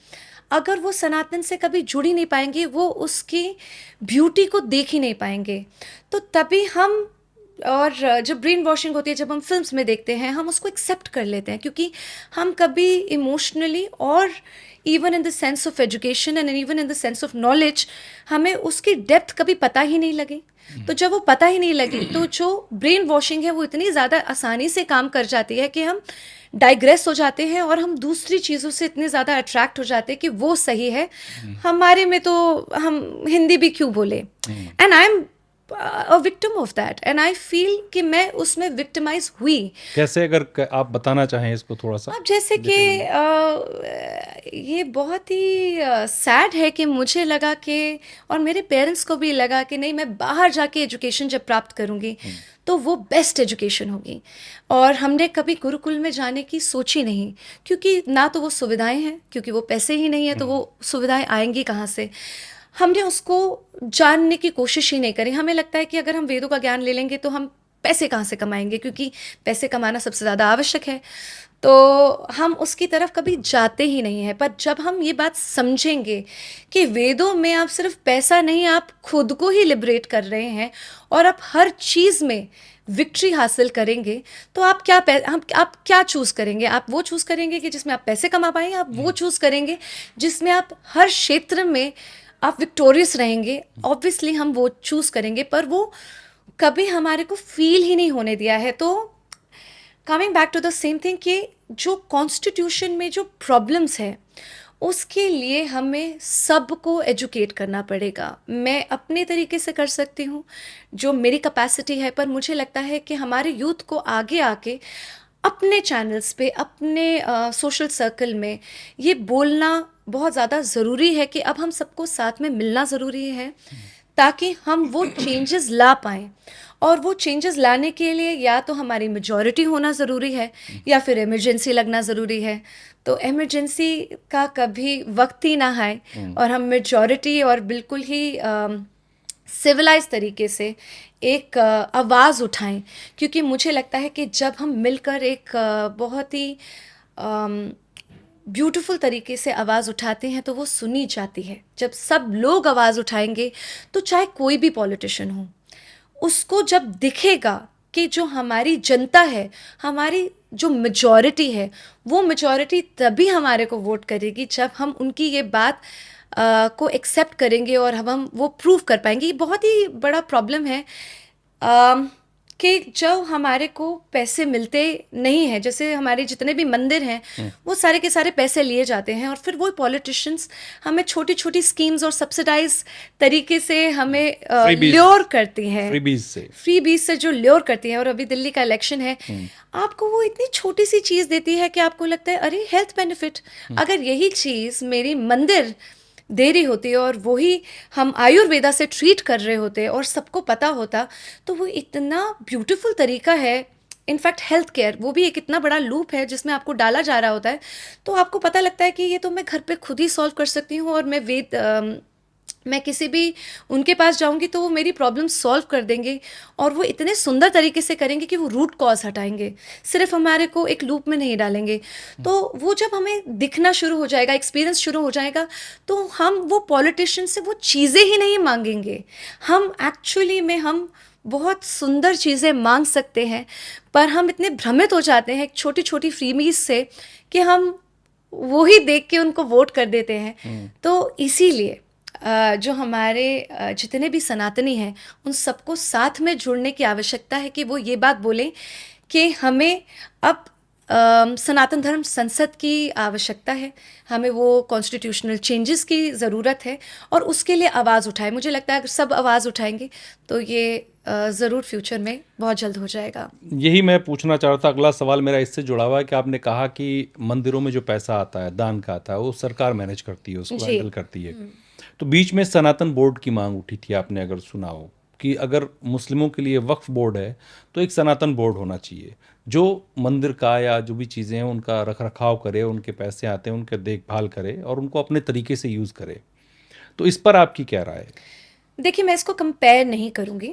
अगर वो सनातन से कभी जुड़ ही नहीं पाएंगे, वो उसकी ब्यूटी को देख ही नहीं पाएंगे। तो तभी हम, और जब ब्रेन वॉशिंग होती है, जब हम फिल्म्स में देखते हैं, हम उसको एक्सेप्ट कर लेते हैं, क्योंकि हम कभी इमोशनली और even in the sense of education and even in the sense of knowledge हमें उसकी डेप्थ कभी पता ही नहीं लगी। तो जब वो पता ही नहीं लगी तो जो ब्रेन वॉशिंग है वो इतनी ज़्यादा आसानी से काम कर जाती है कि हम डाइग्रेस हो जाते हैं और हम दूसरी चीज़ों से इतने ज़्यादा अट्रैक्ट हो जाते हैं कि वो सही है हमारे में, तो हम हिंदी भी क्यों बोले। And I am a victim of that and I feel कि मैं उसमें विक्टिमाइज हुई। कैसे, अगर आप बताना चाहें इसको थोड़ा सा। अब जैसे कि ये बहुत ही सैड है कि मुझे लगा कि, और मेरे पेरेंट्स को भी लगा कि नहीं, मैं बाहर जाके एजुकेशन जब प्राप्त करूँगी तो वो बेस्ट एजुकेशन होगी, और हमने कभी गुरुकुल में जाने की सोची नहीं, क्योंकि ना तो वो सुविधाएं हैं, क्योंकि वो पैसे ही नहीं है तो वो सुविधाएं आएंगी कहाँ से। हमने उसको जानने की कोशिश ही नहीं करी। हमें लगता है कि अगर हम वेदों का ज्ञान ले लेंगे तो हम पैसे कहाँ से कमाएंगे, क्योंकि पैसे कमाना सबसे ज़्यादा आवश्यक है, तो हम उसकी तरफ कभी जाते ही नहीं हैं। पर जब हम ये बात समझेंगे कि वेदों में आप सिर्फ पैसा नहीं, आप खुद को ही लिबरेट कर रहे हैं और आप हर चीज़ में विक्ट्री हासिल करेंगे, तो आप क्या चूज़ करेंगे? आप वो चूज़ करेंगे कि जिसमें आप पैसे कमा पाएंगे, आप वो चूज़ करेंगे जिसमें आप हर क्षेत्र में आप विक्टोरियस रहेंगे। ऑब्वियसली हम वो चूज़ करेंगे, पर वो कभी हमारे को फील ही नहीं होने दिया है। तो coming back to the same thing कि जो कॉन्स्टिट्यूशन में जो प्रॉब्लम्स है, उसके लिए हमें सबको एजुकेट करना पड़ेगा। मैं अपने तरीके से कर सकती हूँ जो मेरी कैपेसिटी है, पर मुझे लगता है कि हमारे यूथ को आगे आके अपने चैनल्स पे, अपने सोशल सर्कल में ये बोलना बहुत ज़्यादा ज़रूरी है कि अब हम सबको साथ में मिलना ज़रूरी है, ताकि हम वो चेंजेस ला पाएँ। और वो चेंजेस लाने के लिए या तो हमारी मेजॉरिटी होना ज़रूरी है या फिर इमरजेंसी लगना ज़रूरी है। तो इमरजेंसी का कभी वक्त ही ना आए और हम मेजॉरिटी और बिल्कुल ही सिविलाइज तरीके से एक आवाज़ उठाएं, क्योंकि मुझे लगता है कि जब हम मिलकर एक बहुत ही ब्यूटीफुल तरीके से आवाज़ उठाते हैं तो वो सुनी जाती है। जब सब लोग आवाज़ उठाएंगे तो चाहे कोई भी पॉलिटिशियन हो, उसको जब दिखेगा कि जो हमारी जनता है, हमारी जो मेजॉरिटी है, वो मेजॉरिटी तभी हमारे को वोट करेगी जब हम उनकी ये बात को एक्सेप्ट करेंगे और हम वो प्रूव कर पाएंगे। ये बहुत ही बड़ा प्रॉब्लम है कि जब हमारे को पैसे मिलते नहीं हैं, जैसे हमारे जितने भी मंदिर हैं वो सारे के सारे पैसे लिए जाते हैं और फिर वो पॉलिटिशियंस हमें छोटी छोटी स्कीम्स और सब्सिडाइज तरीके से हमें ल्योर करती हैं, फ्री बीज से जो ल्योर करती हैं। और अभी दिल्ली का इलेक्शन है, आपको वो इतनी छोटी सी चीज़ देती है कि आपको लगता है अरे हेल्थ बेनिफिट, अगर यही चीज़ मेरी मंदिर दे रही होती है और वही हम आयुर्वेदा से ट्रीट कर रहे होते और सबको पता होता, तो वो इतना ब्यूटीफुल तरीका है। इनफैक्ट हेल्थ केयर वो भी एक इतना बड़ा लूप है जिसमें आपको डाला जा रहा होता है, तो आपको पता लगता है कि ये तो मैं घर पे खुद ही सॉल्व कर सकती हूँ और मैं किसी भी उनके पास जाऊंगी तो वो मेरी प्रॉब्लम सॉल्व कर देंगे और वो इतने सुंदर तरीके से करेंगे कि वो रूट कॉज हटाएंगे, सिर्फ हमारे को एक लूप में नहीं डालेंगे। तो वो जब हमें दिखना शुरू हो जाएगा, एक्सपीरियंस शुरू हो जाएगा, तो हम वो पॉलिटिशियन से वो चीज़ें ही नहीं मांगेंगे, हम एक्चुअली में हम बहुत सुंदर चीज़ें मांग सकते हैं। पर हम इतने भ्रमित हो जाते हैं छोटी छोटी फ्रीमीज से कि हम वो ही देख के उनको वोट कर देते हैं। तो इसीलिए जो हमारे जितने भी सनातनी हैं उन सबको साथ में जुड़ने की आवश्यकता है कि वो ये बात बोलें कि हमें अब सनातन धर्म संसद की आवश्यकता है, हमें वो कॉन्स्टिट्यूशनल चेंजेस की ज़रूरत है और उसके लिए आवाज़ उठाए। मुझे लगता है अगर सब आवाज़ उठाएंगे तो ये ज़रूर फ्यूचर में बहुत जल्द हो जाएगा। यही मैं पूछना चाह रहा था, अगला सवाल मेरा इससे जुड़ा हुआ है कि आपने कहा कि मंदिरों में जो पैसा आता है, दान का आता है, वो सरकार मैनेज करती है, उसको हैंडल करती है। तो बीच में सनातन बोर्ड की मांग उठी थी, आपने अगर सुना हो, कि अगर मुस्लिमों के लिए वक्फ बोर्ड है तो एक सनातन बोर्ड होना चाहिए जो मंदिर का या जो भी चीज़ें हैं उनका रख रखाव करे, उनके पैसे आते हैं उनके देखभाल करे और उनको अपने तरीके से यूज़ करे। तो इस पर आपकी क्या राय है? देखिए, मैं इसको कंपेयर नहीं करूँगी।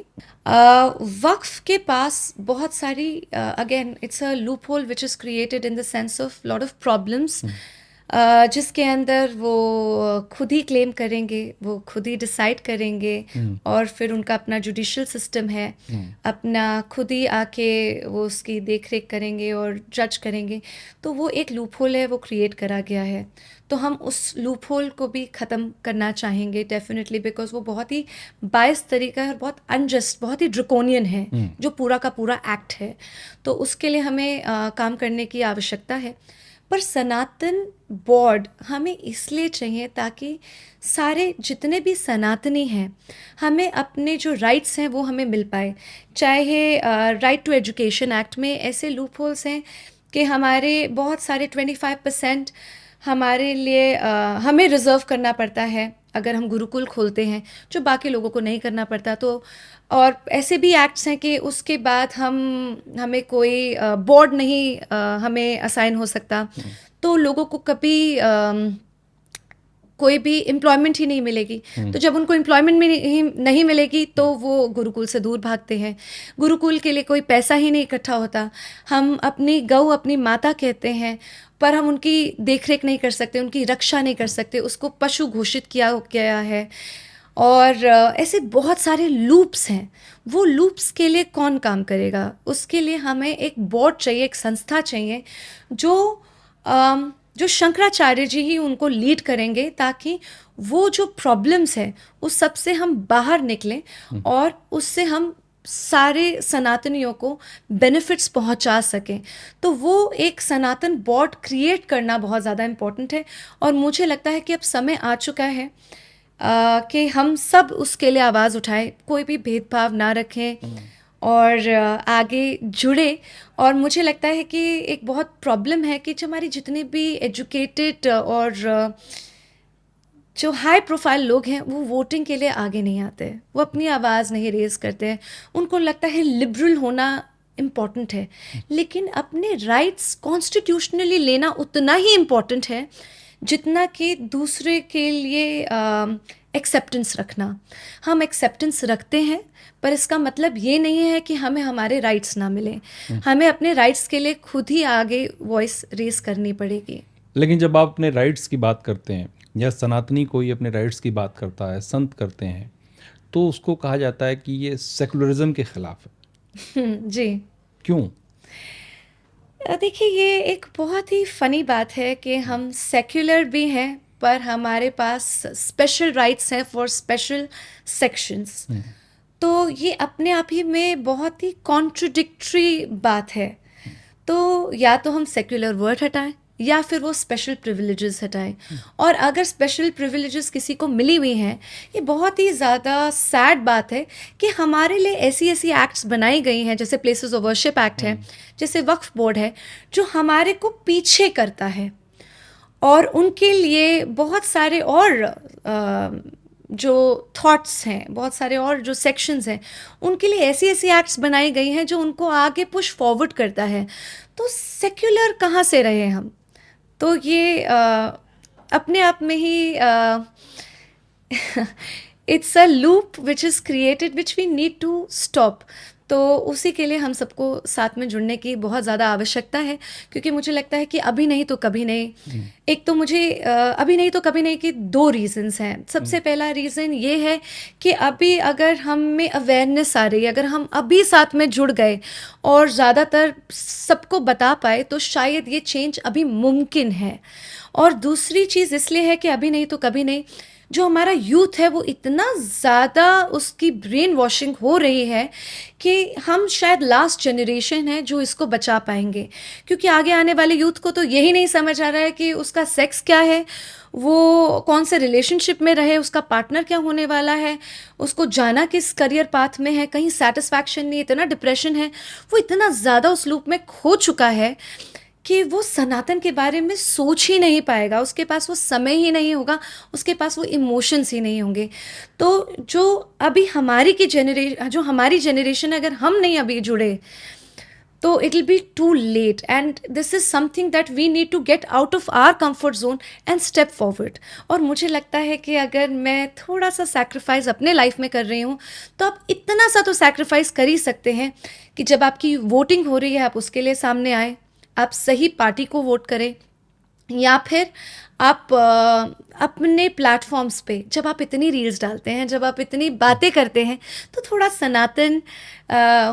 वक्फ के पास बहुत सारी again it's a loop hole which is created in the sense of lot of problems, जिसके अंदर वो खुद ही क्लेम करेंगे, वो खुद ही डिसाइड करेंगे और फिर उनका अपना जुडिशियल सिस्टम है, अपना खुद ही आके वो उसकी देख रेख करेंगे और जज करेंगे। तो वो एक लूप होल है, वो क्रिएट करा गया है। तो हम उस लूप होल को भी ख़त्म करना चाहेंगे डेफिनेटली, बिकॉज वो बहुत ही बायस तरीका है और बहुत अनजस्ट, बहुत ही ड्रकोनियन है जो पूरा का पूरा एक्ट है। तो उसके लिए हमें काम करने की आवश्यकता है। पर सनातन बोर्ड हमें इसलिए चाहिए ताकि सारे जितने भी सनातनी हैं हमें अपने जो राइट्स हैं वो हमें मिल पाए। चाहे राइट टू एजुकेशन एक्ट में ऐसे लूप होल्स हैं कि हमारे बहुत सारे 25% हमारे लिए हमें रिज़र्व करना पड़ता है अगर हम गुरुकुल खोलते हैं, जो बाकी लोगों को नहीं करना पड़ता। तो और ऐसे भी एक्ट्स हैं कि उसके बाद हमें कोई बोर्ड नहीं हमें असाइन हो सकता, तो लोगों को कभी कोई भी एम्प्लॉयमेंट ही नहीं मिलेगी। तो जब उनको एम्प्लॉयमेंट नहीं मिलेगी तो वो गुरुकुल से दूर भागते हैं। गुरुकुल के लिए कोई पैसा ही नहीं इकट्ठा होता। हम अपनी गौ अपनी माता कहते हैं, पर हम उनकी देखरेख नहीं कर सकते, उनकी रक्षा नहीं कर सकते, उसको पशु घोषित किया गया है। और ऐसे बहुत सारे लूप्स हैं। वो लूप्स के लिए कौन काम करेगा? उसके लिए हमें एक बोर्ड चाहिए, एक संस्था चाहिए जो शंकराचार्य जी ही उनको लीड करेंगे, ताकि वो जो प्रॉब्लम्स हैं उस सब से हम बाहर निकलें और उससे हम सारे सनातनियों को बेनिफिट्स पहुंचा सकें। तो वो एक सनातन बोर्ड क्रिएट करना बहुत ज़्यादा इम्पोर्टेंट है और मुझे लगता है कि अब समय आ चुका है कि हम सब उसके लिए आवाज़ उठाएं, कोई भी भेदभाव ना रखें और आगे जुड़े। और मुझे लगता है कि एक बहुत प्रॉब्लम है कि जो हमारी जितने भी एजुकेटेड और जो हाई प्रोफाइल लोग हैं वो वोटिंग के लिए आगे नहीं आते, वो अपनी आवाज़ नहीं रेज़ करते हैं। उनको लगता है लिबरल होना इम्पॉर्टेंट है, लेकिन अपने राइट्स कॉन्स्टिट्यूशनली लेना उतना ही इम्पॉर्टेंट है जितना कि दूसरे के लिए एक्सेप्टेंस रखना। हम एक्सेप्टेंस रखते हैं, पर इसका मतलब ये नहीं है कि हमें हमारे राइट्स ना मिलें। हमें अपने राइट्स के लिए खुद ही आगे वॉइस रेस करनी पड़ेगी। लेकिन जब आप अपने राइट्स की बात करते हैं या सनातनी कोई अपने राइट्स की बात करता है, संत करते हैं, तो उसको कहा जाता है कि ये सेकुलरिज्म के खिलाफ है। जी। क्यों? देखिए, ये एक बहुत ही फनी बात है कि हम सेक्युलर भी हैं पर हमारे पास स्पेशल राइट्स हैं फॉर स्पेशल सेक्शंस। तो ये अपने आप ही में बहुत ही कॉन्ट्रडिक्टरी बात है। तो या तो हम सेक्युलर वर्ड हटाएं या फिर वो स्पेशल प्रिविलेजेस हटाएं। और अगर स्पेशल प्रिविलेजेस किसी को मिली हुई हैं, ये बहुत ही ज़्यादा सैड बात है कि हमारे लिए ऐसी ऐसी एक्ट्स बनाई गई हैं, जैसे प्लेसेस ऑफ वर्शिप एक्ट है, जैसे वक्फ बोर्ड है, जो हमारे को पीछे करता है। और उनके लिए बहुत सारे और जो थॉट्स हैं, बहुत सारे और जो सेक्शंस हैं, उनके लिए ऐसी ऐसी एक्ट्स बनाई गई हैं जो उनको आगे पुश फॉरवर्ड करता है। तो सेक्युलर कहाँ से रहे हम? तो ये अपने आप में ही it's a loop which is created which we need to stop. तो उसी के लिए हम सबको साथ में जुड़ने की बहुत ज़्यादा आवश्यकता है, क्योंकि मुझे लगता है कि अभी नहीं तो कभी नहीं। एक तो मुझे अभी नहीं तो कभी नहीं के दो रीज़न्स हैं। सबसे पहला रीज़न ये है कि अभी अगर हम में अवेयरनेस आ रही है, अगर हम अभी साथ में जुड़ गए और ज़्यादातर सबको बता पाए, तो शायद ये चेंज अभी मुमकिन है। और दूसरी चीज़ इसलिए है कि अभी नहीं तो कभी नहीं, जो हमारा यूथ है वो इतना ज़्यादा उसकी ब्रेन वॉशिंग हो रही है कि हम शायद लास्ट जनरेशन है जो इसको बचा पाएंगे। क्योंकि आगे आने वाले यूथ को तो यही नहीं समझ आ रहा है कि उसका सेक्स क्या है, वो कौन से रिलेशनशिप में रहे, उसका पार्टनर क्या होने वाला है, उसको जाना किस करियर पाथ में है, कहीं सेटिस्फैक्शन नहीं, इतना डिप्रेशन है, वो इतना ज़्यादा उस लूप में खो चुका है कि वो सनातन के बारे में सोच ही नहीं पाएगा। उसके पास वो समय ही नहीं होगा, उसके पास वो इमोशंस ही नहीं होंगे। तो जो अभी जो हमारी जनरेशन, अगर हम नहीं अभी जुड़े, तो it will be too late. And this is something that we need to get out of our comfort zone and step forward. और मुझे लगता है कि अगर मैं थोड़ा सा सैक्रिफाइस अपने लाइफ में कर रही हूँ, तो आप इतना सा तो सैक्रिफाइस कर ही सकते हैं कि जब आपकी वोटिंग हो रही है, आप उसके लिए सामने आए, आप सही पार्टी को वोट करें, या फिर आप अपने प्लेटफॉर्म्स पे जब आप इतनी रील्स डालते हैं, जब आप इतनी बातें करते हैं, तो थोड़ा सनातन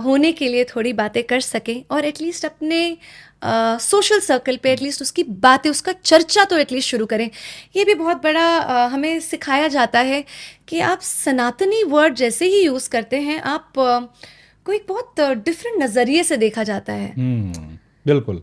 होने के लिए थोड़ी बातें कर सकें। और एटलीस्ट अपने सोशल सर्कल पे एटलीस्ट उसकी बातें, उसका चर्चा तो एटलीस्ट शुरू करें। ये भी बहुत बड़ा हमें सिखाया जाता है कि आप सनातनी वर्ड जैसे ही यूज़ करते हैं, आप को एक बहुत डिफरेंट नज़रिए से देखा जाता है। बिल्कुल।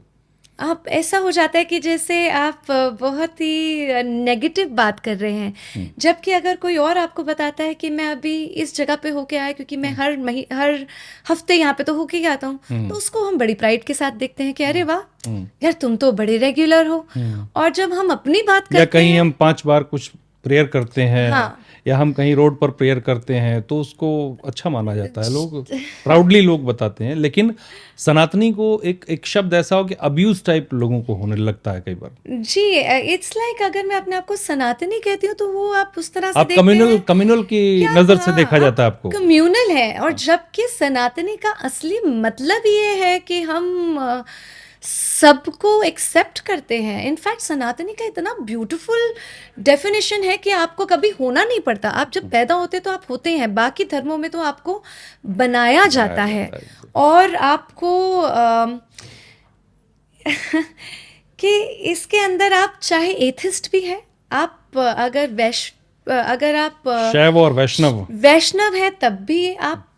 आप ऐसा हो जाता है कि जैसे आप बहुत ही नेगेटिव बात कर रहे हैं, जबकि अगर कोई और आपको बताता है कि मैं अभी इस जगह पे होके आया क्योंकि मैं हर हफ्ते यहाँ पे तो होके ही आता हूँ, तो उसको हम बड़ी प्राइड के साथ देखते हैं कि अरे वाह यार, तुम तो बड़े रेगुलर हो। और जब हम अपनी बात करते या कहीं हैं, हम 5 बार कुछ प्रेयर करते हैं, हाँ, या हम कहीं रोड पर प्रेयर करते हैं, तो उसको अच्छा माना जाता है, लोग प्राउडली लोग बताते हैं। लेकिन सनातनी को एक शब्द ऐसा हो कि अब्यूज टाइप लोगों को होने लगता है कई बार। जी, इट्स लाइक अगर मैं अपने आप को सनातनी कहती हूँ, तो वो आप उस तरह से आप देखते हैं कम्युनल की क्या, नजर से हाँ, देखा जाता है आपको। कम्यूनल है। और जबकि सनातनी का असली मतलब ये है कि हम सबको एक्सेप्ट करते हैं। इनफैक्ट सनातनी का इतना ब्यूटीफुल डेफिनेशन है कि आपको कभी होना नहीं पड़ता। आप जब पैदा होते तो आप होते हैं, बाकी धर्मों में तो आपको बनाया जाता है। और आपको कि इसके अंदर आप चाहे एथिस्ट भी हैं, आप अगर आप शैव और वैष्णव हैं, तब भी आप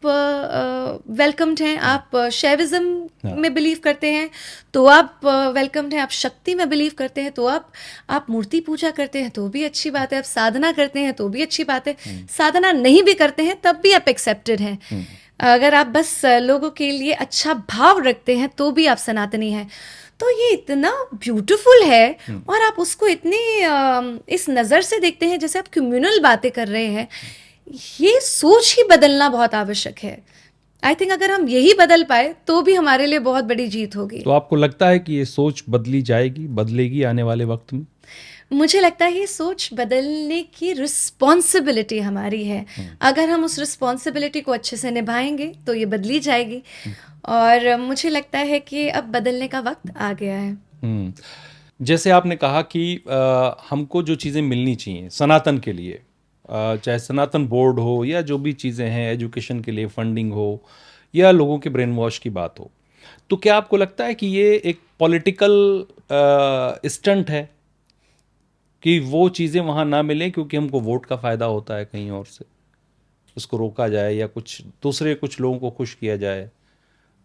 वेलकम्ड हैं। आप शैविज्म में बिलीव करते हैं तो आप वेलकम्ड हैं। आप शक्ति में बिलीव करते हैं तो आप मूर्ति पूजा करते हैं तो भी अच्छी बात है। आप साधना करते हैं तो भी अच्छी बात है। साधना नहीं भी करते हैं तब भी आप एक्सेप्टेड हैं। अगर आप बस लोगों के लिए अच्छा भाव रखते हैं तो भी आप सनातनी हैं। तो ये इतना ब्यूटीफुल है, और आप उसको इतनी इस नज़र से देखते हैं जैसे आप कम्युनल बातें कर रहे हैं। ये सोच ही बदलना बहुत आवश्यक है। आई थिंक अगर हम यही बदल पाए तो भी हमारे लिए बहुत बड़ी जीत होगी। तो आपको लगता है कि ये सोच बदलेगी आने वाले वक्त में? मुझे लगता है ये सोच बदलने की रिस्पॉन्सिबिलिटी हमारी है। अगर हम उस रिस्पॉन्सिबिलिटी को अच्छे से निभाएंगे तो ये बदली जाएगी। और मुझे लगता है कि अब बदलने का वक्त आ गया है। जैसे आपने कहा कि हमको जो चीज़ें मिलनी चाहिए सनातन के लिए, चाहे सनातन बोर्ड हो या जो भी चीज़ें हैं, एजुकेशन के लिए फंडिंग हो या लोगों के ब्रेन वॉश की बात हो, तो क्या आपको लगता है कि ये एक पॉलिटिकल स्टंट है कि वो चीज़ें वहाँ ना मिलें क्योंकि हमको वोट का फ़ायदा होता है कहीं और से, उसको रोका जाए या कुछ लोगों को खुश किया जाए,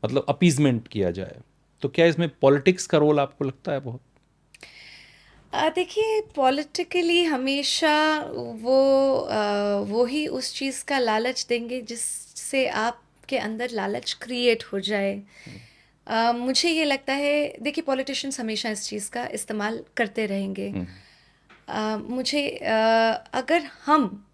मतलब अपीजमेंट किया जाए? तो क्या इसमें पॉलिटिक्स का रोल आपको लगता है बहुत? देखिए, पॉलिटिकली हमेशा वो ही उस चीज़ का लालच देंगे जिससे आपके अंदर लालच क्रिएट हो जाए। मुझे ये लगता है, देखिए, पॉलिटिशियंस हमेशा इस चीज़ का इस्तेमाल करते रहेंगे। अगर हम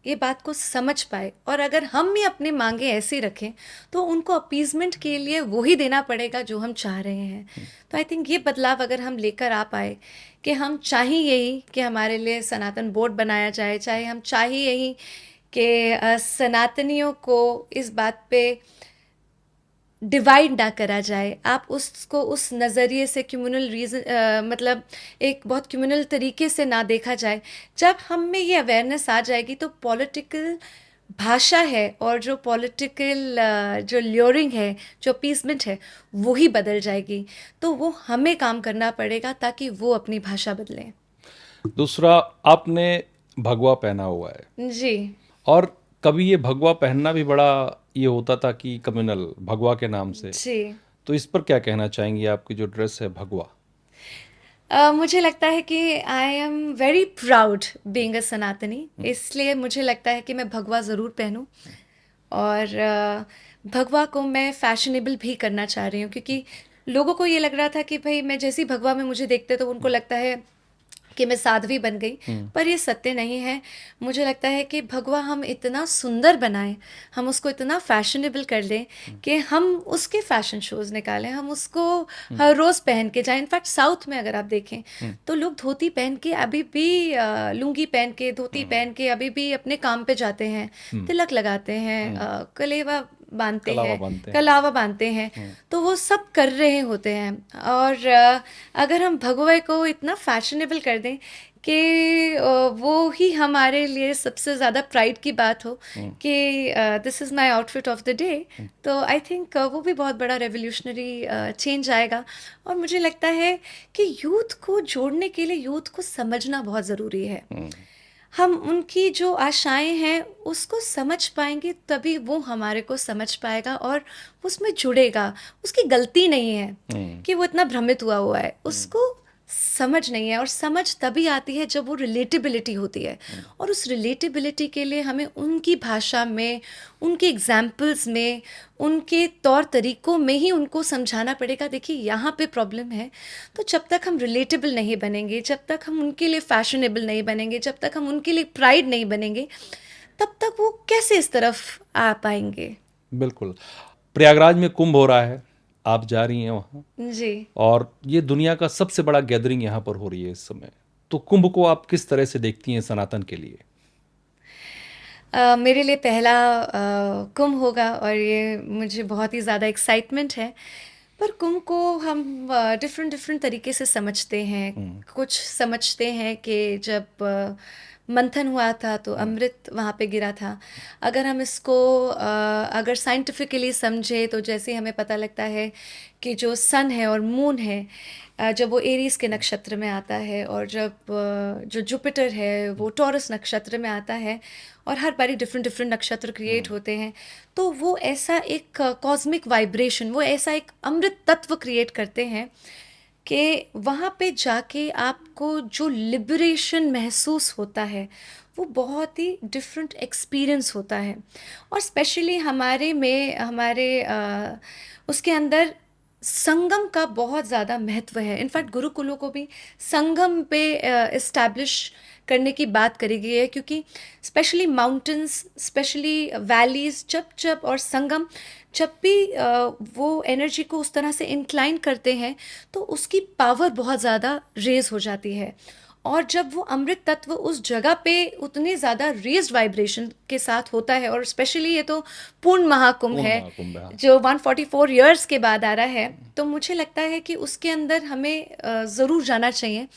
ये बात को समझ पाए और अगर हम ही अपनी मांगे ऐसी रखें तो उनको अपीजमेंट के लिए वो ही देना पड़ेगा जो हम चाह रहे हैं। तो आई थिंक ये बदलाव अगर हम लेकर आ पाए कि हम चाहें यही कि हमारे लिए सनातन बोर्ड बनाया जाए, चाहे हम चाहें यही कि सनातनियों को इस बात पे डिवाइड ना करा जाए, आप उसको उस नज़रिए से कम्युनल रीज़न, मतलब एक बहुत कम्युनल तरीके से ना देखा जाए। जब हम में ये अवेयरनेस आ जाएगी तो पॉलिटिकल भाषा है और जो पॉलिटिकल जो ल्योरिंग है, जो अपीसमेंट है, वो ही बदल जाएगी। तो वो हमें काम करना पड़ेगा ताकि वो अपनी भाषा बदलें। दूसरा, आपने भगवा पहना हुआ है जी। और कभी ये भगवा पहनना भी बड़ा ये होता था कि कम्युनल भगवा के नाम से, जी। तो इस पर क्या कहना चाहेंगी? आपकी जो ड्रेस है भगवा। मुझे लगता है कि I am very proud being a सनातनी, इसलिए मुझे लगता है कि मैं भगवा ज़रूर पहनूं। और भगवा को मैं फैशनेबल भी करना चाह रही हूँ, क्योंकि लोगों को ये लग रहा था कि भाई मैं जैसी भगवा में मुझे देखते तो उनको लगता है कि मैं साध्वी बन गई, पर ये सत्य नहीं है। मुझे लगता है कि भगवा हम इतना सुंदर बनाएं, हम उसको इतना फैशनेबल कर लें कि हम उसके फैशन शोज़ निकालें, हम उसको हर रोज़ पहन के जाएं। इनफैक्ट साउथ में अगर आप देखें तो लोग धोती पहन के अभी भी, लुंगी पहन के, धोती पहन के अभी भी अपने काम पे जाते हैं, तिलक लगाते हैं, कलेवा बांधते कलावा हैं, बांधते हैं। कलावा बांधते हैं। तो वो सब कर रहे होते हैं। और अगर हम भगवे को इतना फैशनेबल कर दें कि वो ही हमारे लिए सबसे ज़्यादा प्राइड की बात हो कि this is my outfit of the day, तो आई थिंक वो भी बहुत बड़ा रेवोल्यूशनरी चेंज आएगा। और मुझे लगता है कि यूथ को जोड़ने के लिए यूथ को समझना बहुत ज़रूरी है। हम उनकी जो आशाएं हैं उसको समझ पाएंगे तभी वो हमारे को समझ पाएगा और उसमें जुड़ेगा। उसकी गलती नहीं है कि वो इतना भ्रमित हुआ है, उसको समझ नहीं है। और समझ तभी आती है जब वो रिलेटेबिलिटी होती है, और उस रिलेटेबिलिटी के लिए हमें उनकी भाषा में, उनके एग्जाम्पल्स में, उनके तौर तरीकों में ही उनको समझाना पड़ेगा। देखिए, यहाँ पे प्रॉब्लम है। तो जब तक हम रिलेटेबल नहीं बनेंगे, जब तक हम उनके लिए फैशनेबल नहीं बनेंगे, जब तक हम उनके लिए प्राइड नहीं बनेंगे, तब तक वो कैसे इस तरफ आ पाएंगे। बिल्कुल। प्रयागराज में कुंभ हो रहा है, आप जा रही हैं वहाँ, जी। और ये दुनिया का सबसे बड़ा गैदरिंग यहाँ पर हो रही है इस समय। तो कुंभ को आप किस तरह से देखती हैं सनातन के लिए? मेरे लिए पहला कुंभ होगा और ये मुझे बहुत ही ज़्यादा एक्साइटमेंट है। पर कुंभ को हम डिफरेंट डिफरेंट तरीके से समझते हैं। कुछ समझते हैं कि जब मंथन हुआ था तो अमृत वहाँ पे गिरा था। अगर हम इसको अगर साइंटिफिकली समझे तो जैसे हमें पता लगता है कि जो सन है और मून है, जब वो एरीज के नक्षत्र में आता है और जब जो जुपिटर है वो टॉरस नक्षत्र में आता है, और हर बारी डिफरेंट डिफरेंट नक्षत्र क्रिएट होते हैं, तो वो ऐसा एक कॉस्मिक वाइब्रेशन, वो ऐसा एक अमृत तत्व क्रिएट करते हैं कि वहाँ पे जाके आपको जो लिबरेशन महसूस होता है वो बहुत ही डिफरेंट एक्सपीरियंस होता है। और स्पेशली हमारे उसके अंदर संगम का बहुत ज़्यादा महत्व है। इनफैक्ट गुरुकुलों को भी संगम पे इस्टेब्लिश करने की बात करी गई है, क्योंकि स्पेशली माउंटेन्स, स्पेशली वैलीज, जब जब और संगम जब भी वो एनर्जी को उस तरह से इंक्लाइन करते हैं तो उसकी पावर बहुत ज़्यादा रेज हो जाती है। और जब वो अमृत तत्व उस जगह पे उतनी ज़्यादा रेज्ड वाइब्रेशन के साथ होता है, और स्पेशली ये तो पूर्ण महाकुंभ पूर्ण है महाकुंभ है, हाँ। जो 144 इयर्स के बाद आ रहा है, तो मुझे लगता है कि उसके अंदर हमें ज़रूर जाना चाहिए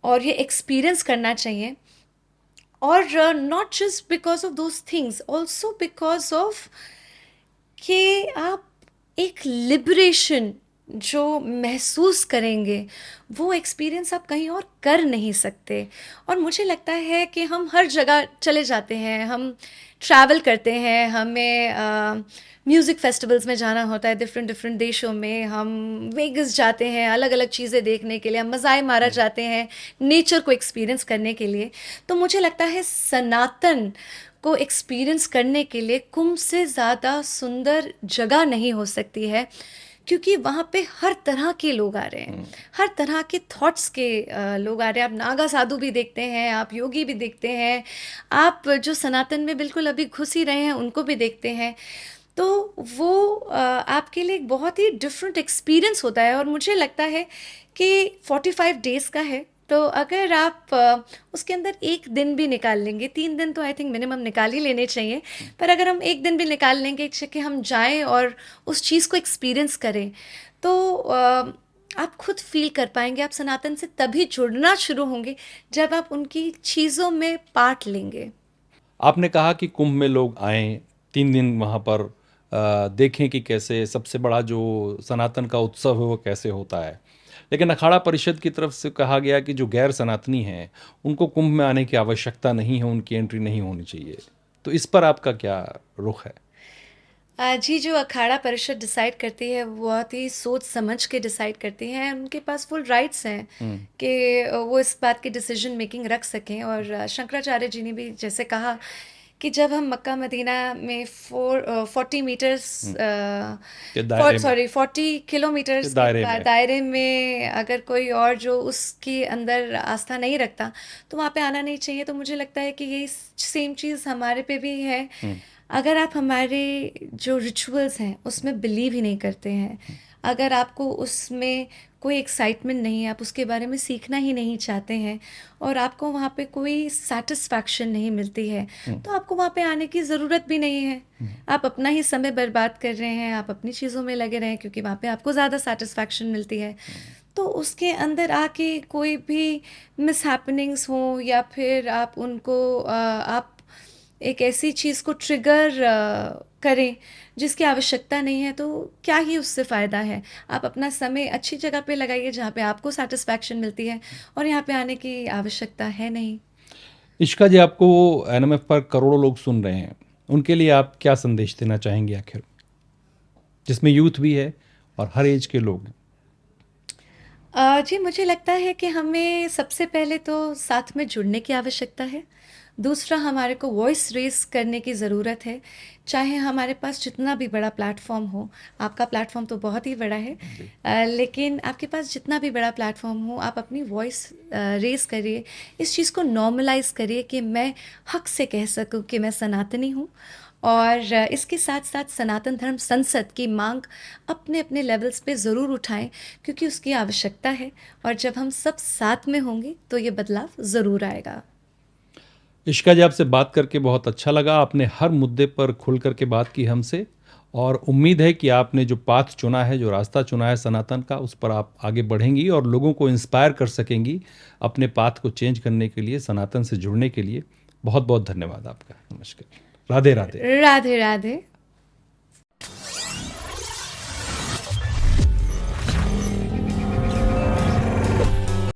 और ये एक्सपीरियंस करना चाहिए। और not just because of those things, also because of कि आप एक लिबरेशन जो महसूस करेंगे, वो एक्सपीरियंस आप कहीं और कर नहीं सकते। और मुझे लगता है कि हम हर जगह चले जाते हैं, हम ट्रैवल करते हैं, हमें म्यूज़िक फेस्टिवल्स में जाना होता है डिफरेंट डिफरेंट देशों में, हम वेगस जाते हैं अलग अलग चीज़ें देखने के लिए, हम मज़ाए मारा जाते हैं नेचर को एक्सपीरियंस करने के लिए। तो मुझे लगता है सनातन को एक्सपीरियंस करने के लिए कुंभ से ज़्यादा सुंदर जगह नहीं हो सकती है, क्योंकि वहाँ पे हर तरह के लोग आ रहे हैं, हर तरह के थॉट्स के लोग आ रहे हैं। आप नागा साधु भी देखते हैं, आप योगी भी देखते हैं, आप जो सनातन में बिल्कुल अभी घुस ही रहे हैं उनको भी देखते हैं। तो वो आपके लिए एक बहुत ही डिफरेंट एक्सपीरियंस होता है। और मुझे लगता है कि 45 डेज़ का है, तो अगर आप उसके अंदर एक दिन भी निकाल लेंगे, 3 दिन तो आई थिंक मिनिमम निकाल ही लेने चाहिए, पर अगर हम एक दिन भी निकाल लेंगे कि हम जाएं और उस चीज़ को एक्सपीरियंस करें, तो आप खुद फील कर पाएंगे। आप सनातन से तभी जुड़ना शुरू होंगे जब आप उनकी चीज़ों में पार्ट लेंगे। आपने कहा कि कुंभ में लोग आएं, 3 दिन वहाँ पर देखें कि कैसे सबसे बड़ा जो सनातन का उत्सव है वो कैसे होता है। लेकिन अखाड़ा परिषद की तरफ से कहा गया कि जो गैर सनातनी हैं उनको कुंभ में आने की आवश्यकता नहीं है, उनकी एंट्री नहीं होनी चाहिए। तो इस पर आपका क्या रुख है? जी, जो अखाड़ा परिषद डिसाइड करती है वो बहुत ही सोच समझ के डिसाइड करती हैं, उनके पास फुल राइट्स हैं कि वो इस बात की डिसीजन मेकिंग रख सकें। और शंकराचार्य जी ने भी जैसे कहा कि जब हम मक्का मदीना में 40 मीटर्स के दायरे में, 40 किलोमीटर्स के दायरे में। दायरे में अगर कोई और जो उसके अंदर आस्था नहीं रखता तो वहाँ पे आना नहीं चाहिए। तो मुझे लगता है कि यही सेम चीज़ हमारे पे भी है। अगर आप हमारे जो रिचुअल्स हैं उसमें बिलीव ही नहीं करते हैं, अगर आपको उसमें कोई एक्साइटमेंट नहीं है, आप उसके बारे में सीखना ही नहीं चाहते हैं, और आपको वहाँ पे कोई सेटिस्फैक्शन नहीं मिलती है, तो आपको वहाँ पे आने की ज़रूरत भी नहीं है। आप अपना ही समय बर्बाद कर रहे हैं, आप अपनी चीज़ों में लगे रहें, क्योंकि वहाँ पे आपको ज़्यादा सेटिस्फैक्शन मिलती है। तो उसके अंदर आके कोई भी मिस हैपनिंग्स हो, या फिर आप उनको आप एक ऐसी चीज़ को ट्रिगर करें जिसकी आवश्यकता नहीं है, तो क्या ही उससे फ़ायदा है। आप अपना समय अच्छी जगह पे लगाइए जहाँ पे आपको सेटिस्फैक्शन मिलती है, और यहाँ पे आने की आवश्यकता है नहीं। इश्का जी, आपको एनएमएफ पर करोड़ों लोग सुन रहे हैं, उनके लिए आप क्या संदेश देना चाहेंगे आखिर, जिसमें यूथ भी है और हर एज के लोग? जी, मुझे लगता है कि हमें सबसे पहले तो साथ में जुड़ने की आवश्यकता है। दूसरा, हमारे को वॉइस रेज़ करने की ज़रूरत है। चाहे हमारे पास जितना भी बड़ा प्लेटफ़ॉर्म हो, आपका प्लेटफ़ॉर्म तो बहुत ही बड़ा है, लेकिन आपके पास जितना भी बड़ा प्लेटफ़ॉर्म हो, आप अपनी वॉइस रेज़ करिए। इस चीज़ को नॉर्मलाइज़ करिए कि मैं हक़ से कह सकूँ कि मैं सनातनी हूँ। और इसके साथ साथ सनातन धर्म संसद की मांग अपने अपने लेवल्स पे ज़रूर उठाएं, क्योंकि उसकी आवश्यकता है। और जब हम सब साथ में होंगे तो ये बदलाव ज़रूर आएगा। इश्का जी, आपसे बात करके बहुत अच्छा लगा। आपने हर मुद्दे पर खुल करके बात की हमसे, और उम्मीद है कि आपने जो पाथ चुना है, जो रास्ता चुना है सनातन का, उस पर आप आगे बढ़ेंगी और लोगों को इंस्पायर कर सकेंगी अपने पाथ को चेंज करने के लिए, सनातन से जुड़ने के लिए। बहुत बहुत धन्यवाद आपका। नमस्कार। राधे राधे। राधे राधे।